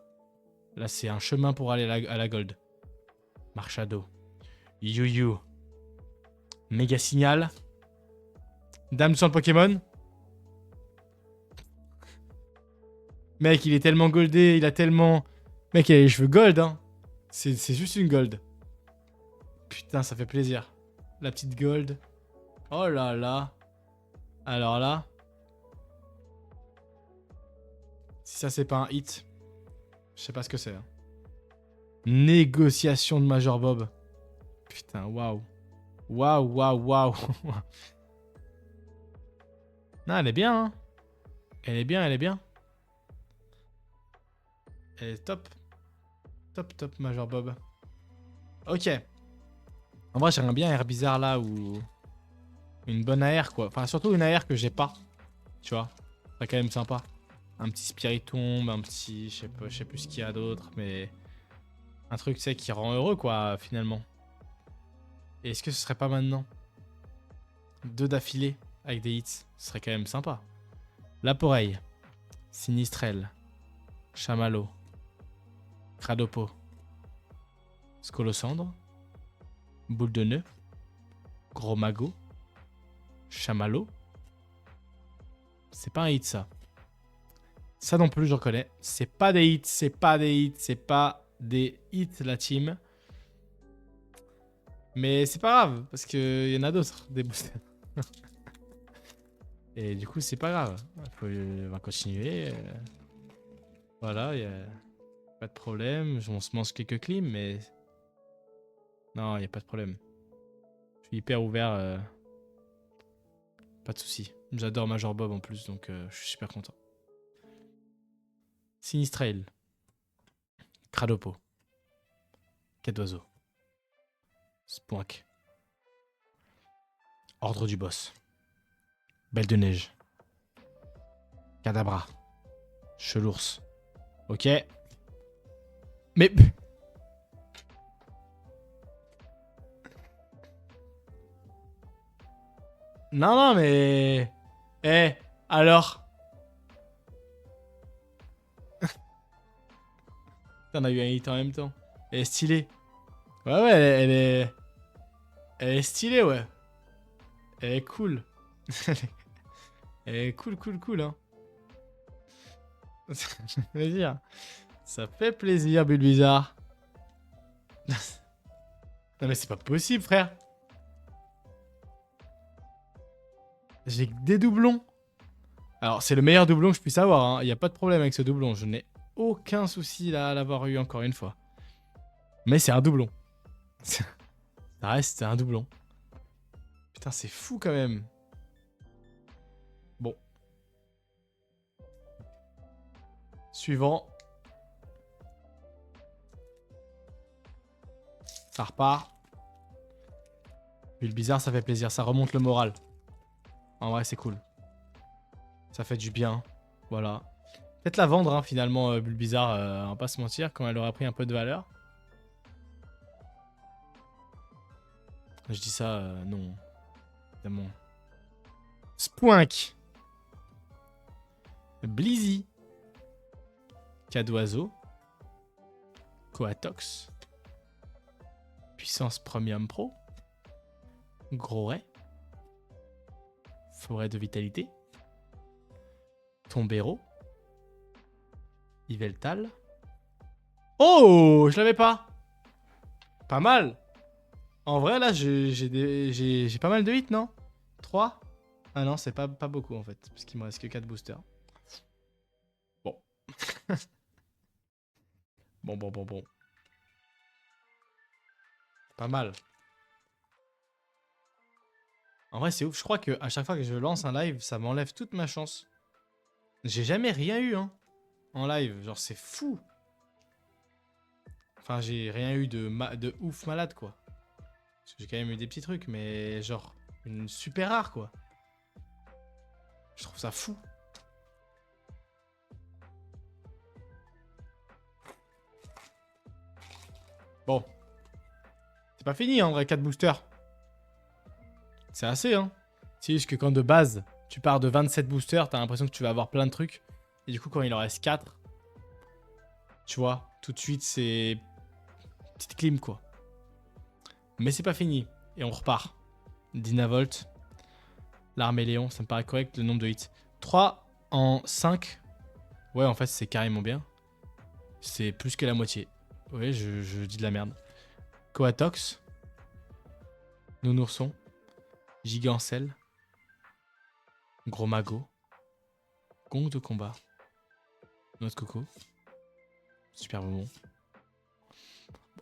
Là, c'est un chemin pour aller à la gold. Marchado. Yu-Yu. Méga signal. Dame du sang de Pokémon. Mec, il est tellement goldé. Il a tellement... Mec, il a les cheveux gold, hein. C'est juste une gold. Putain, ça fait plaisir. La petite gold. Oh là là. Alors là. Si ça, c'est pas un hit. Je sais pas ce que c'est. Hein. Négociation de Major Bob. Putain, waouh. Waouh, waouh, waouh. Non, elle est bien, hein. Elle est bien, elle est bien. Elle est top. Top, top, Major Bob. Ok. En vrai, j'aimerais bien un air bizarre là ou... Une bonne AR, quoi. Enfin, surtout une AR que j'ai pas. Tu vois. C'est quand même sympa. Un petit Spiritomb, un petit... Je sais plus ce qu'il y a d'autre, mais... Un truc, tu sais, qui rend heureux, quoi, finalement. Et est-ce que ce serait pas maintenant 2 d'affilée avec des hits, ce serait quand même sympa. Laporeille. Sinistrel. Chamallow. Cradopo. Scolosandre. Boule de nœud. Gros magot. Chamallow. C'est pas un hit, ça. Ça non plus, je reconnais. C'est pas des hits, c'est pas des hits, c'est pas des hits, la team. Mais c'est pas grave, parce qu'il y en a d'autres, des boosters. Et du coup, c'est pas grave. On va continuer. Voilà, il a pas de problème. On se mange quelques clims, mais... Non, il n'y a pas de problème. Je suis hyper ouvert. Pas de soucis. J'adore Major Bob en plus, donc je suis super content. Sinistrail. Cradopo. Quête d'oiseau. Spoink. Ordre du boss. Belle de neige. Cadabra. Chelours. Ok. Mais... Non, non, mais... Eh, alors? On a eu un hit en même temps. Elle est stylée. Ouais, ouais, elle est... Elle est stylée, ouais. Elle est cool. Elle est cool, cool, cool, hein. Ça fait plaisir. Ça fait plaisir, Bulbizarre. Non mais c'est pas possible, frère. J'ai des doublons. Alors, c'est le meilleur doublon que je puisse avoir, hein. Il n'y a pas de problème avec ce doublon. Je n'ai aucun souci là, à l'avoir eu encore une fois. Mais c'est un doublon. Ça reste un doublon. Putain, c'est fou quand même. Bon. Suivant. Ça repart. Bulbizarre, ça fait plaisir. Ça remonte le moral. En vrai, c'est cool. Ça fait du bien. Voilà. Peut-être la vendre, hein, finalement, Bulbizarre. On va pas se mentir, quand elle aura pris un peu de valeur. Je dis ça, non. Évidemment. Spoink. Blizzy. Cadoiseau. Coatox. Puissance Premium Pro. Gros Ray. Forêt de vitalité. Tombero. Yveltal. Oh, je l'avais pas. Pas mal. En vrai, là, j'ai pas mal de hits, non? 3. Ah non, c'est pas beaucoup, en fait. Parce qu'il me reste que 4 boosters. Bon. Bon. Pas mal. En vrai, c'est ouf. Je crois que à chaque fois que je lance un live, ça m'enlève toute ma chance. J'ai jamais rien eu, hein, en live. Genre, c'est fou. Enfin, j'ai rien eu de ouf malade, quoi. Parce que j'ai quand même eu des petits trucs, mais genre, une super rare, quoi. Je trouve ça fou. Bon. C'est pas fini, en vrai, 4 boosters. C'est assez, hein. C'est juste que quand de base, tu pars de 27 boosters, t'as l'impression que tu vas avoir plein de trucs. Et du coup, quand il en reste 4, tu vois, tout de suite, c'est... Petite clim, quoi. Mais c'est pas fini. Et on repart. Dynavolt. L'armée Léon, ça me paraît correct, le nombre de hits. 3 en 5. Ouais, en fait, c'est carrément bien. C'est plus que la moitié. Ouais, je dis de la merde. Coatox. Nounourson. Gigancel. Gros Mago. Gong de combat. Noix de coco. Super bonbon.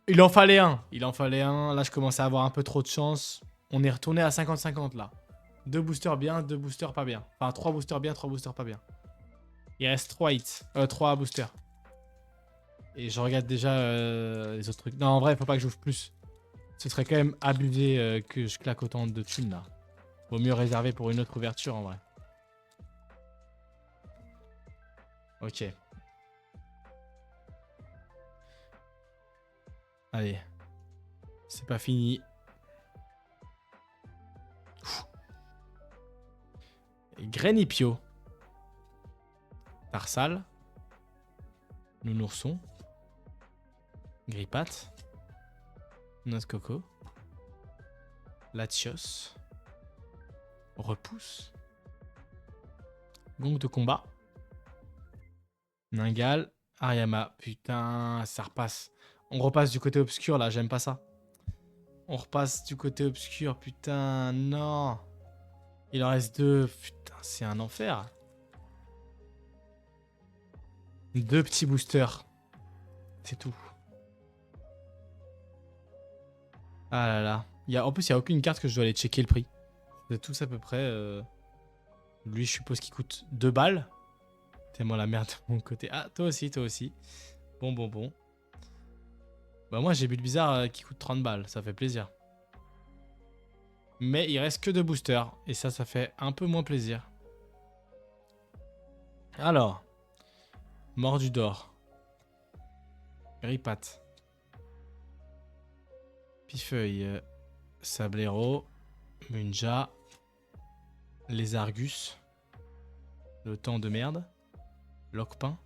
Il en fallait un. Il en fallait un. Là, je commençais à avoir un peu trop de chance. On est retourné à 50-50 là. 2 boosters bien, 2 boosters pas bien. Enfin, 3 boosters bien, 3 boosters pas bien. Il reste 3 hits. 3 boosters. Et je regarde déjà les autres trucs. Non, en vrai, il faut pas que j'ouvre plus. Ce serait quand même abusé que je claque autant de thunes là. Vaut mieux réserver pour une autre ouverture en vrai. Ok. Allez. C'est pas fini. Grenipio. Tarsal. Nounourson. Grippat. Noix de coco. Latios. Repousse. Gong de combat. Ningal. Ariama. Putain, ça repasse. On repasse du côté obscur là, j'aime pas ça. On repasse du côté obscur, putain, non. Il en reste 2. Putain, c'est un enfer. 2 petits boosters. C'est tout. Ah là là. En plus, il n'y a aucune carte que je dois aller checker le prix. C'est tous à peu près. Lui, je suppose qu'il coûte 2 balles. Tellement la merde de mon côté. Ah, toi aussi, toi aussi. Bon. Bah moi, j'ai Bulbizarre qui coûte 30 balles. Ça fait plaisir. Mais il reste que 2 boosters. Et ça fait un peu moins plaisir. Alors. Mordu d'or. Grippat. Pifeuille. Sablero. Munja. Les Argus. Le temps de merde. Lockpain.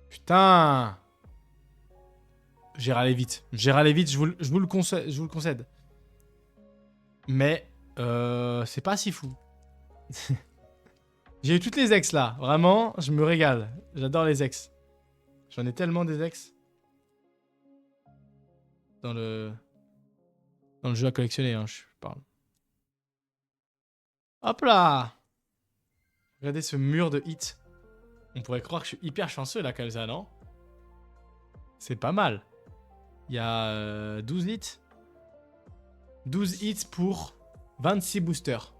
Putain. J'ai râlé vite. J'ai râlé vite, je vous le concède. Mais c'est pas si fou. J'ai eu toutes les ex là. Vraiment, je me régale. J'adore les ex. J'en ai tellement des ex. Dans le jeu à collectionner, hein, je parle. Hop là. Regardez ce mur de hits. On pourrait croire que je suis hyper chanceux là comme ça, non? C'est pas mal. Il y a 12 hits. 12 hits pour 26 boosters.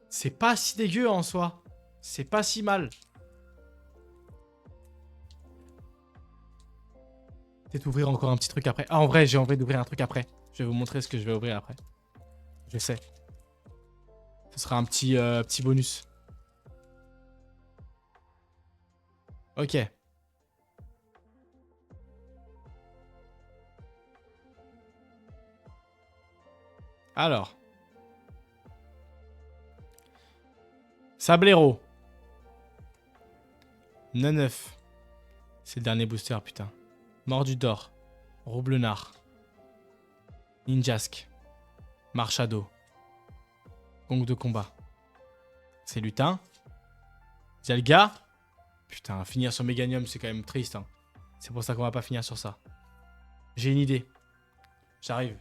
C'est pas si dégueu en soi. C'est pas si mal. Peut-être ouvrir encore un petit truc après. Ah, en vrai, j'ai envie d'ouvrir un truc après. Je vais vous montrer ce que je vais ouvrir après. Je sais. Ce sera un petit bonus. Ok. Alors. Sablero. 9. C'est le dernier booster, putain. Mordu d'or. Roublenard. Ninjask. Marchado. Gong de combat. C'est lutin. Dialga. Putain, finir sur Meganium, c'est quand même triste. Hein. C'est pour ça qu'on va pas finir sur ça. J'ai une idée. J'arrive.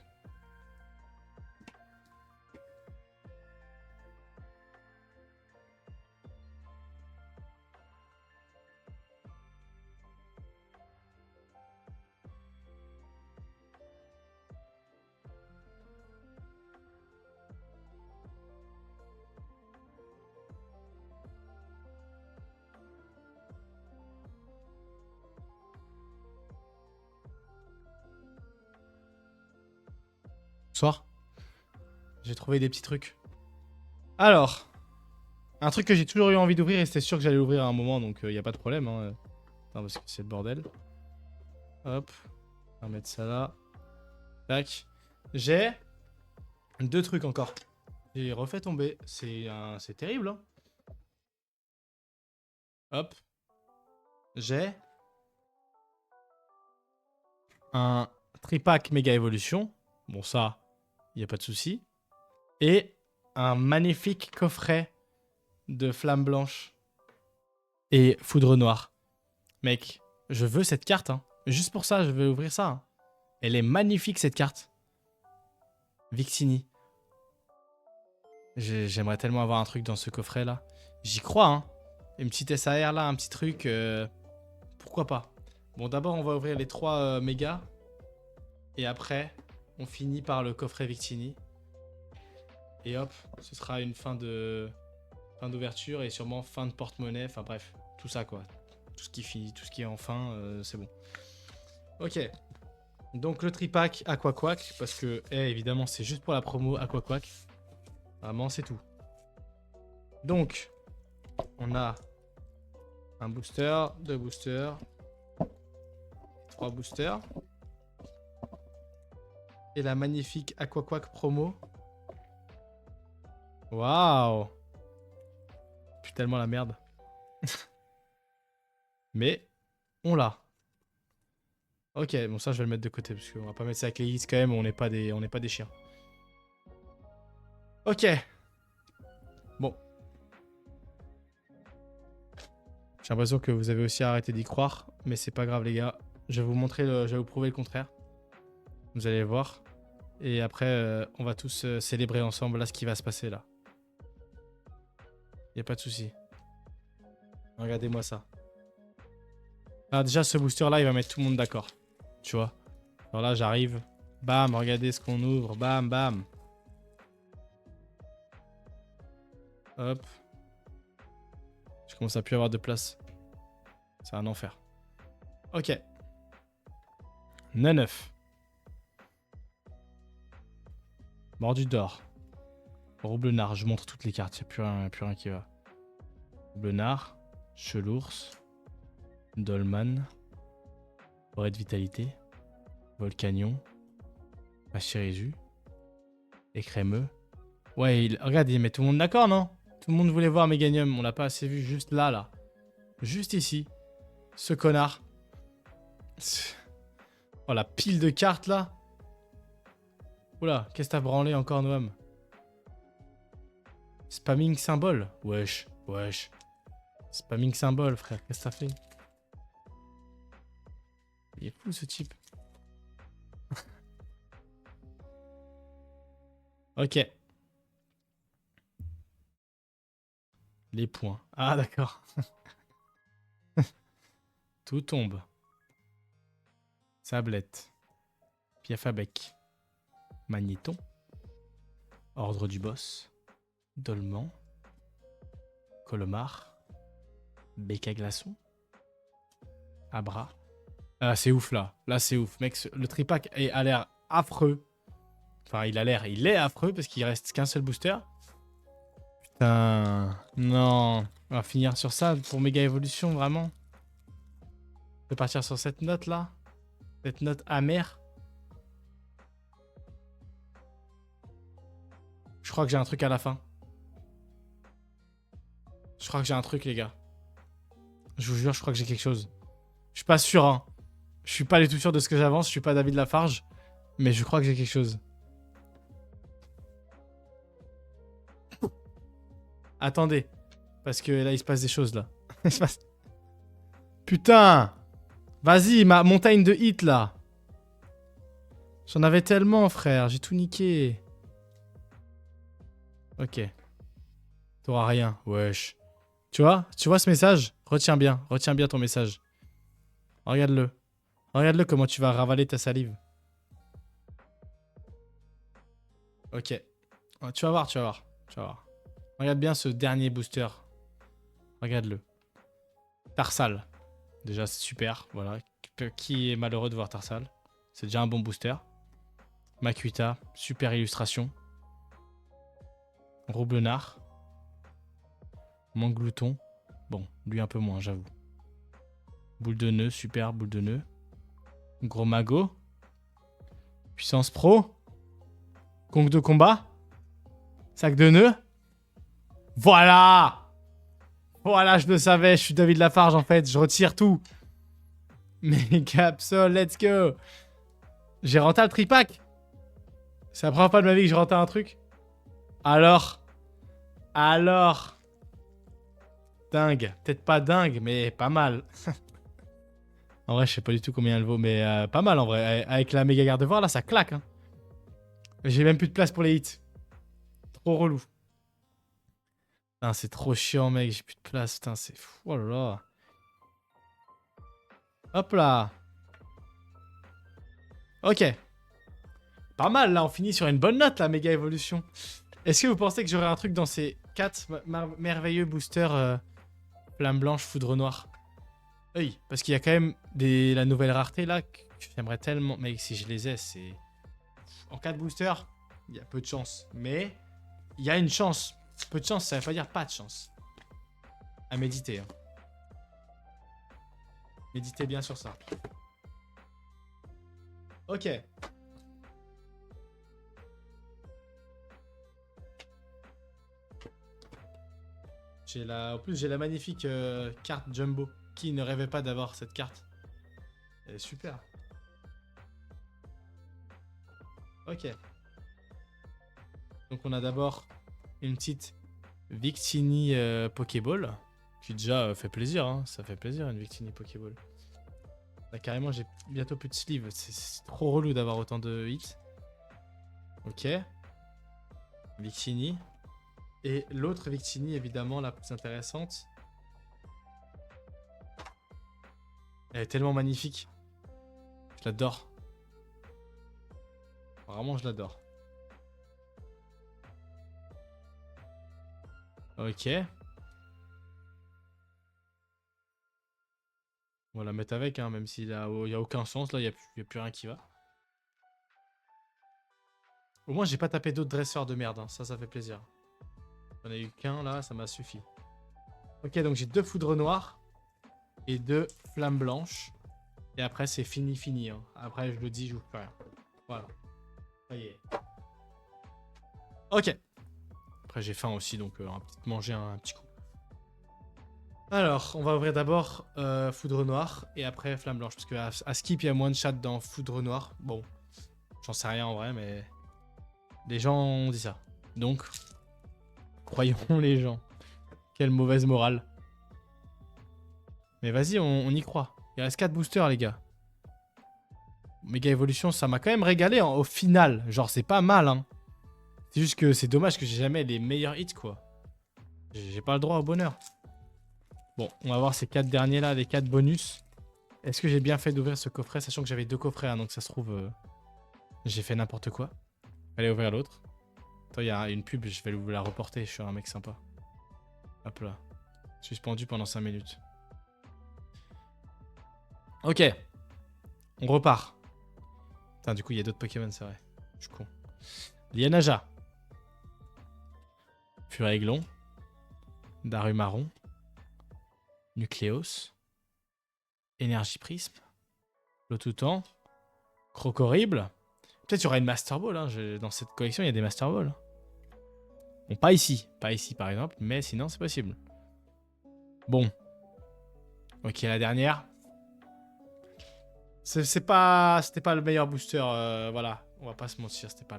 Bonsoir. J'ai trouvé des petits trucs. Alors, un truc que j'ai toujours eu envie d'ouvrir et c'était sûr que j'allais l'ouvrir à un moment, donc il n'y a pas de problème. Hein. Non, parce que c'est le bordel. Hop. On va mettre ça là. Tac. J'ai 2 trucs encore. J'ai refait tomber. C'est terrible. Hein. Hop. J'ai un tripack méga évolution. Bon, ça, il n'y a pas de souci. Et un magnifique coffret de flamme blanche et foudre noire. Mec, je veux cette carte. Hein. Juste pour ça, je vais ouvrir ça. Hein. Elle est magnifique, cette carte. Victini. J'aimerais tellement avoir un truc dans ce coffret-là. J'y crois, hein. Une petite SAR, là, un petit truc. Pourquoi pas. Bon, d'abord, on va ouvrir les 3 mégas. Et après, on finit par le coffret Victini. Et hop, ce sera une fin d'ouverture et sûrement fin de porte-monnaie. Enfin bref, tout ça, quoi. Tout ce qui est en fin, c'est bon. Ok. Donc le tripack Aquaquack, parce que évidemment c'est juste pour la promo Aquaquack. Vraiment c'est tout. Donc on a un booster, 2 boosters, 3 boosters. Et la magnifique Aquaquack promo. Waouh. Putain tellement la merde. Mais on l'a. Ok, bon ça je vais le mettre de côté parce qu'on va pas mettre ça avec les hits quand même, on n'est pas des chiens. Ok. Bon. J'ai l'impression que vous avez aussi arrêté d'y croire, mais c'est pas grave les gars. Je vais vous montrer, je vais vous prouver le contraire. Vous allez voir. Et après, on va tous célébrer ensemble là ce qui va se passer là. Y a pas de souci. Regardez-moi ça. Ah, déjà ce booster là, il va mettre tout le monde d'accord. Tu vois. Alors là, j'arrive. Bam, regardez ce qu'on ouvre. Bam, bam. Hop. Je commence à plus avoir de place. C'est un enfer. Ok. 9. Mordu d'or. Roublenard. Je montre toutes les cartes. Il n'y a plus rien qui va. Roublenard. Chelours. Dolman. Forêt de vitalité. Volcanion. Pachirisu. Écrémeux. Ouais, regarde, il met tout le monde d'accord, non? Tout le monde voulait voir Meganium. On l'a pas assez vu juste là, là. Juste ici. Ce connard. Oh, la pile de cartes, là. Oula, qu'est-ce que t'as branlé encore, Noam? Spamming symbole. Wesh, wesh. Spamming symbole, frère. Qu'est-ce que t'as fait? Il est fou, ce type. Ok. Les points. Ah, d'accord. Tout tombe. Sablette. Piafabec. Magnéton. Ordre du boss. Dolman. Colomar. Bec à glaçon. Abra. Ah, c'est ouf là. Là, c'est ouf. Mec, le tripack a l'air affreux. Enfin, il est affreux parce qu'il reste qu'un seul booster. Putain. Non. On va finir sur ça pour méga évolution, vraiment. Je vais partir sur cette note là. Cette note amère. Je crois que j'ai un truc à la fin. Je crois que j'ai un truc, les gars. Je vous jure, je crois que j'ai quelque chose. Je suis pas sûr, hein. Je suis pas du tout sûr de ce que j'avance. Je suis pas David Lafarge. Mais je crois que j'ai quelque chose. Attendez. Parce que là, il se passe des choses, là. Putain! Vas-y, ma montagne de hits, là. J'en avais tellement, frère. J'ai tout niqué. Ok. T'auras rien. Wesh. Tu vois ce message? Retiens bien ton message. Regarde-le. Regarde-le comment tu vas ravaler ta salive. Ok. Tu vas voir, tu vas voir. Tu vas voir. Regarde bien ce dernier booster. Regarde-le. Tarsal. Déjà, c'est super. Voilà. Qui est malheureux de voir Tarsal? C'est déjà un bon booster. Makuita. Super illustration. Roublenard. Manglouton. Bon, lui un peu moins, j'avoue. Boule de nœud. Super boule de nœud. Gros magot. Puissance pro. Conque de combat. Sac de nœud. Voilà! Voilà, je le savais, je suis David Lafarge en fait, je retire tout. Mais Capsule, let's go! J'ai renté le tripack. C'est la première fois de ma vie que je rentais un truc. Alors? Dingue. Peut-être pas dingue, mais pas mal. En vrai, je sais pas du tout combien elle vaut, mais pas mal en vrai. Avec la méga garde voir là, ça claque. Hein. J'ai même plus de place pour les hits. Trop relou. Putain, c'est trop chiant, mec. J'ai plus de place. Putain, c'est fou. Oh là là. Hop là. Ok. Pas mal, là. On finit sur une bonne note, la méga évolution. Est-ce que vous pensez que j'aurai un truc dans ces 4 merveilleux boosters flamme blanche, foudre noire? Oui, parce qu'il y a quand même la nouvelle rareté, là, que j'aimerais tellement... Mais si je les ai, c'est... En 4 boosters, il y a peu de chance. Mais il y a une chance. Peu de chance, ça veut pas dire pas de chance. À méditer. Hein. Méditez bien sur ça. Ok. En plus, j'ai la magnifique carte Jumbo. Qui ne rêvait pas d'avoir cette carte? Elle est super. Ok. Donc on a d'abord une petite Victini Pokéball. Qui déjà fait plaisir, hein. Ça fait plaisir une Victini Pokéball. Là carrément j'ai bientôt plus de sleeve. C'est trop relou d'avoir autant de hits. Ok. Victini. Et l'autre Victini évidemment la plus intéressante. Elle est tellement magnifique. Je l'adore. Vraiment je l'adore. Ok. On va la mettre avec, hein, même s'il n'y a aucun sens. Là, il n'y a plus rien qui va. Au moins, j'ai pas tapé d'autres dresseurs de merde. Hein. Ça fait plaisir. J'en ai eu qu'un, là. Ça m'a suffi. Ok, donc j'ai 2 foudres noires. Et 2 flammes blanches. Et après, c'est fini. Hein. Après, je le dis, je vous plus rien. Voilà. Ça y est. Ok. après j'ai faim aussi, donc on va peut-être manger un petit coup. Alors, on va ouvrir d'abord Foudre Noire et après Flamme Blanche. Parce qu'à Skip, il y a moins de chat dans Foudre Noire. Bon, j'en sais rien en vrai, mais les gens ont dit ça. Donc, croyons les gens. Quelle mauvaise morale. Mais vas-y, on y croit. Il reste 4 boosters, les gars. Méga Evolution, ça m'a quand même régalé au final. Genre, c'est pas mal, hein. C'est juste que c'est dommage que j'ai jamais les meilleurs hits, quoi. J'ai pas le droit au bonheur. Bon, on va voir ces 4 derniers là, les 4 bonus. Est-ce que j'ai bien fait d'ouvrir ce coffret, sachant que j'avais 2 coffrets, hein, donc ça se trouve, j'ai fait n'importe quoi. Allez ouvrir l'autre. Attends, il y a une pub, je vais vous la reporter, je suis un mec sympa. Hop là. Suspendu pendant 5 minutes. Ok. On repart. Putain, du coup, il y a d'autres Pokémon, c'est vrai. Je suis con. Lianaja. Furaiglon. Darumaron. Nucléos. Énergie Prisme. Lotoutan. Crocorible. Peut-être il y aura une Master Ball. Hein. Dans cette collection, il y a des Master Ball. Bon, pas ici. Pas ici, par exemple. Mais sinon, c'est possible. Bon. Ok, la dernière. C'était pas le meilleur booster. Voilà. On va pas se mentir. C'était pas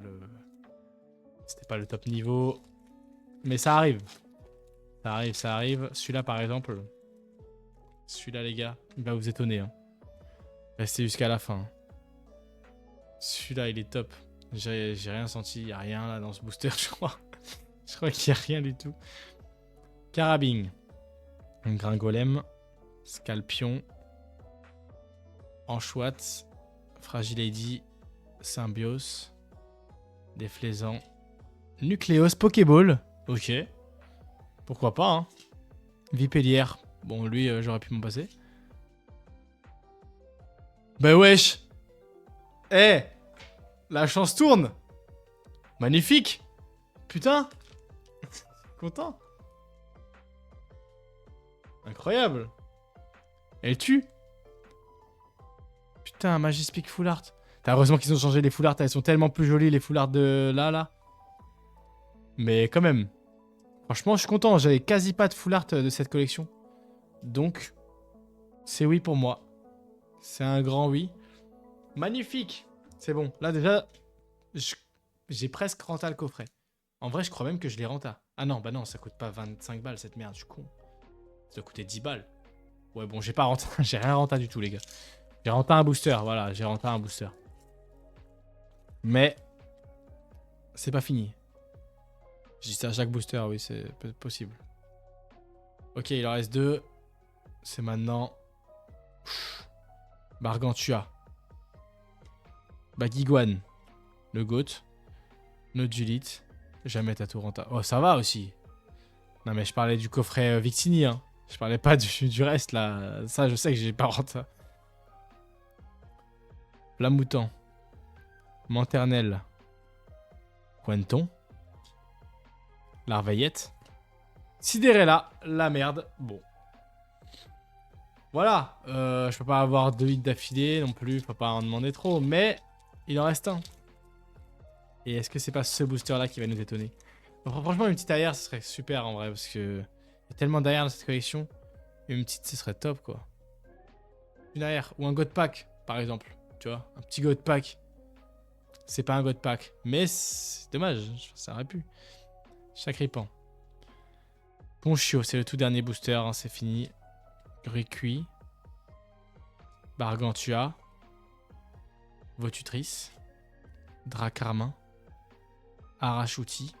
le top niveau. Mais ça arrive. Ça arrive, ça arrive. Celui-là, par exemple. Celui-là, les gars, il va vous étonner. Hein. Restez jusqu'à la fin. Celui-là, il est top. J'ai rien senti. Il n'y a rien là dans ce booster, je crois. Je crois qu'il n'y a rien du tout. Carabine. Un Gringolem. Scalpion. Anchoite. Fragilady. Symbios. Déflaisant. Nucléos. Pokéball. Ok. Pourquoi pas, hein. Vipellière. Bon, lui, j'aurais pu m'en passer. Bah wesh. Eh, la chance tourne. Magnifique. Putain. Content. Incroyable. Elle tue. Putain, Magispic Full Art. Heureusement qu'ils ont changé les Full Art. Elles sont tellement plus jolies, les Full Art de là. Mais quand même. Franchement, je suis content. J'avais quasi pas de Full Art de cette collection. Donc, c'est oui pour moi. C'est un grand oui. Magnifique. C'est bon. Là, déjà, j'ai presque renta le coffret. En vrai, je crois même que je l'ai renta. Ah non, bah non, ça coûte pas 25 balles cette merde, je suis con. Ça doit coûter 10 balles. Ouais, bon, j'ai pas renta. J'ai rien renta du tout, les gars. J'ai renta un booster, voilà, j'ai renta un booster. Mais, c'est pas fini. Je dis ça à chaque booster, oui, c'est possible. Ok, il en reste 2. C'est maintenant... Gargantua. Bagiguan. Le GOAT. Nodulite. Jamais Taturanta. Oh, ça va aussi. Non, mais je parlais du coffret Victini, hein. Je parlais pas du reste, là. Ça, je sais que j'ai pas renta. Flamoutant. Manternelle. Quenton. Larveillette. Sidérella. La merde. Bon. Voilà. Je peux pas avoir 2 hits d'affilée non plus. Je peux pas en demander trop. Mais il en reste un. Et est-ce que c'est pas ce booster-là qui va nous étonner? Donc, franchement, une petite arrière, ce serait super en vrai. Parce que il y a tellement d'arrière dans cette collection. Une petite, ce serait top, quoi. Une arrière. Ou un God Pack, par exemple. Tu vois, un petit God Pack. C'est pas un God Pack. Mais c'est dommage. Ça aurait pu. Chacripan. Ponchio, c'est le tout dernier booster. Hein, c'est fini. Recuit. Gargantua. Votutrice. Dracarmin. Arachuti.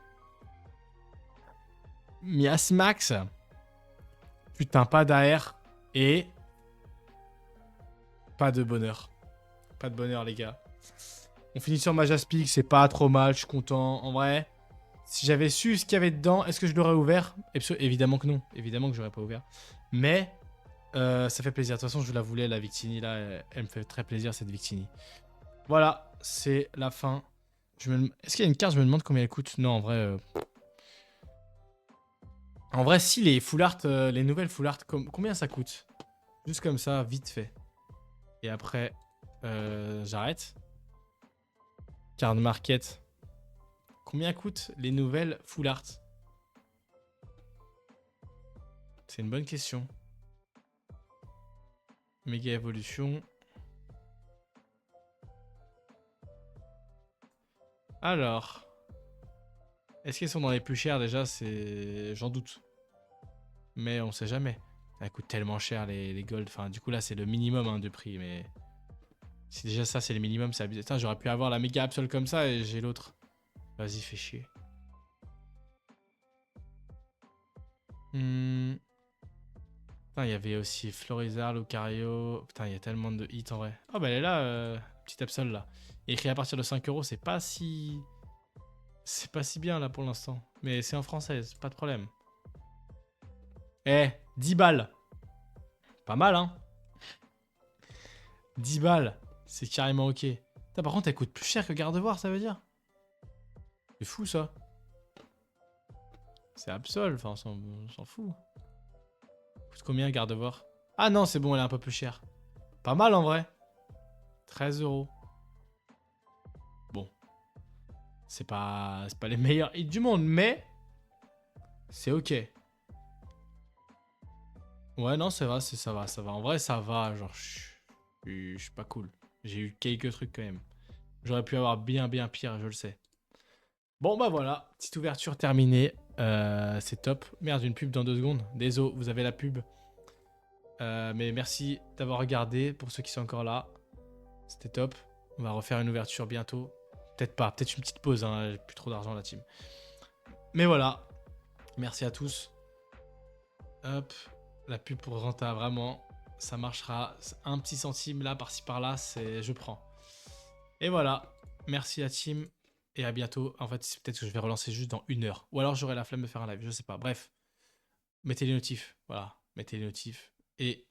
Miasmax. Putain, pas d'AR. Et... pas de bonheur. Pas de bonheur, les gars. On finit sur Majaspic, c'est pas trop mal, je suis content. En vrai, si j'avais su ce qu'il y avait dedans, est-ce que je l'aurais ouvert? Évidemment que non. Évidemment que j'aurais pas ouvert. Mais ça fait plaisir. De toute façon, je la voulais, la Victini, là. Elle me fait très plaisir, cette Victini. Voilà, c'est la fin. Est-ce qu'il y a une carte? Je me demande combien elle coûte. Non, en vrai... En vrai, si, les full art, les nouvelles full art, combien ça coûte? Juste comme ça, vite fait. Et après, j'arrête. Card market. Combien coûtent les nouvelles full art? C'est une bonne question. Méga évolution. Alors. Est-ce qu'ils sont dans les plus chers déjà? J'en doute. Mais on sait jamais. Ça coûte tellement cher les gold. Enfin, du coup, là, c'est le minimum hein, de prix. Mais si déjà ça, c'est le minimum, c'est abusé. Putain, j'aurais pu avoir la méga Absol comme ça et j'ai l'autre. Vas-y, fais chier. Putain, il y avait aussi Florizarre, Lucario. Putain, il y a tellement de hits en vrai. Oh, bah elle est là, petite Absol là. Et écrit à partir de 5 euros, c'est pas si. C'est pas si bien là pour l'instant. Mais c'est en française, pas de problème. Eh, 10 balles. Pas mal, hein. 10 balles. C'est carrément ok. Putain, par contre, elle coûte plus cher que Gardevoir, ça veut dire? C'est fou ça. C'est Absol, enfin, on s'en fout. Coûte combien Gardevoir? Ah non, c'est bon, elle est un peu plus chère. Pas mal en vrai. 13 euros. Bon. C'est pas les meilleurs hits du monde, mais c'est ok. Ouais, non, c'est vrai, ça va, ça va. En vrai, ça va. Genre, je suis pas cool. J'ai eu quelques trucs quand même. J'aurais pu avoir bien pire, je le sais. Bon, bah voilà. Petite ouverture terminée. C'est top. Merde, une pub dans 2 secondes. Désolé, vous avez la pub. Mais merci d'avoir regardé pour ceux qui sont encore là. C'était top. On va refaire une ouverture bientôt. Peut-être pas. Peut-être une petite pause. Hein. J'ai plus trop d'argent, la team. Mais voilà. Merci à tous. Hop. La pub pour Renta, vraiment. Ça marchera. Un petit centime là, par-ci par-là. Je prends. Et voilà. Merci la team. Et à bientôt. En fait, peut-être que je vais relancer juste dans 1 heure. Ou alors j'aurai la flemme de faire un live. Je sais pas. Bref. Mettez les notifs. Voilà. Mettez les notifs. Et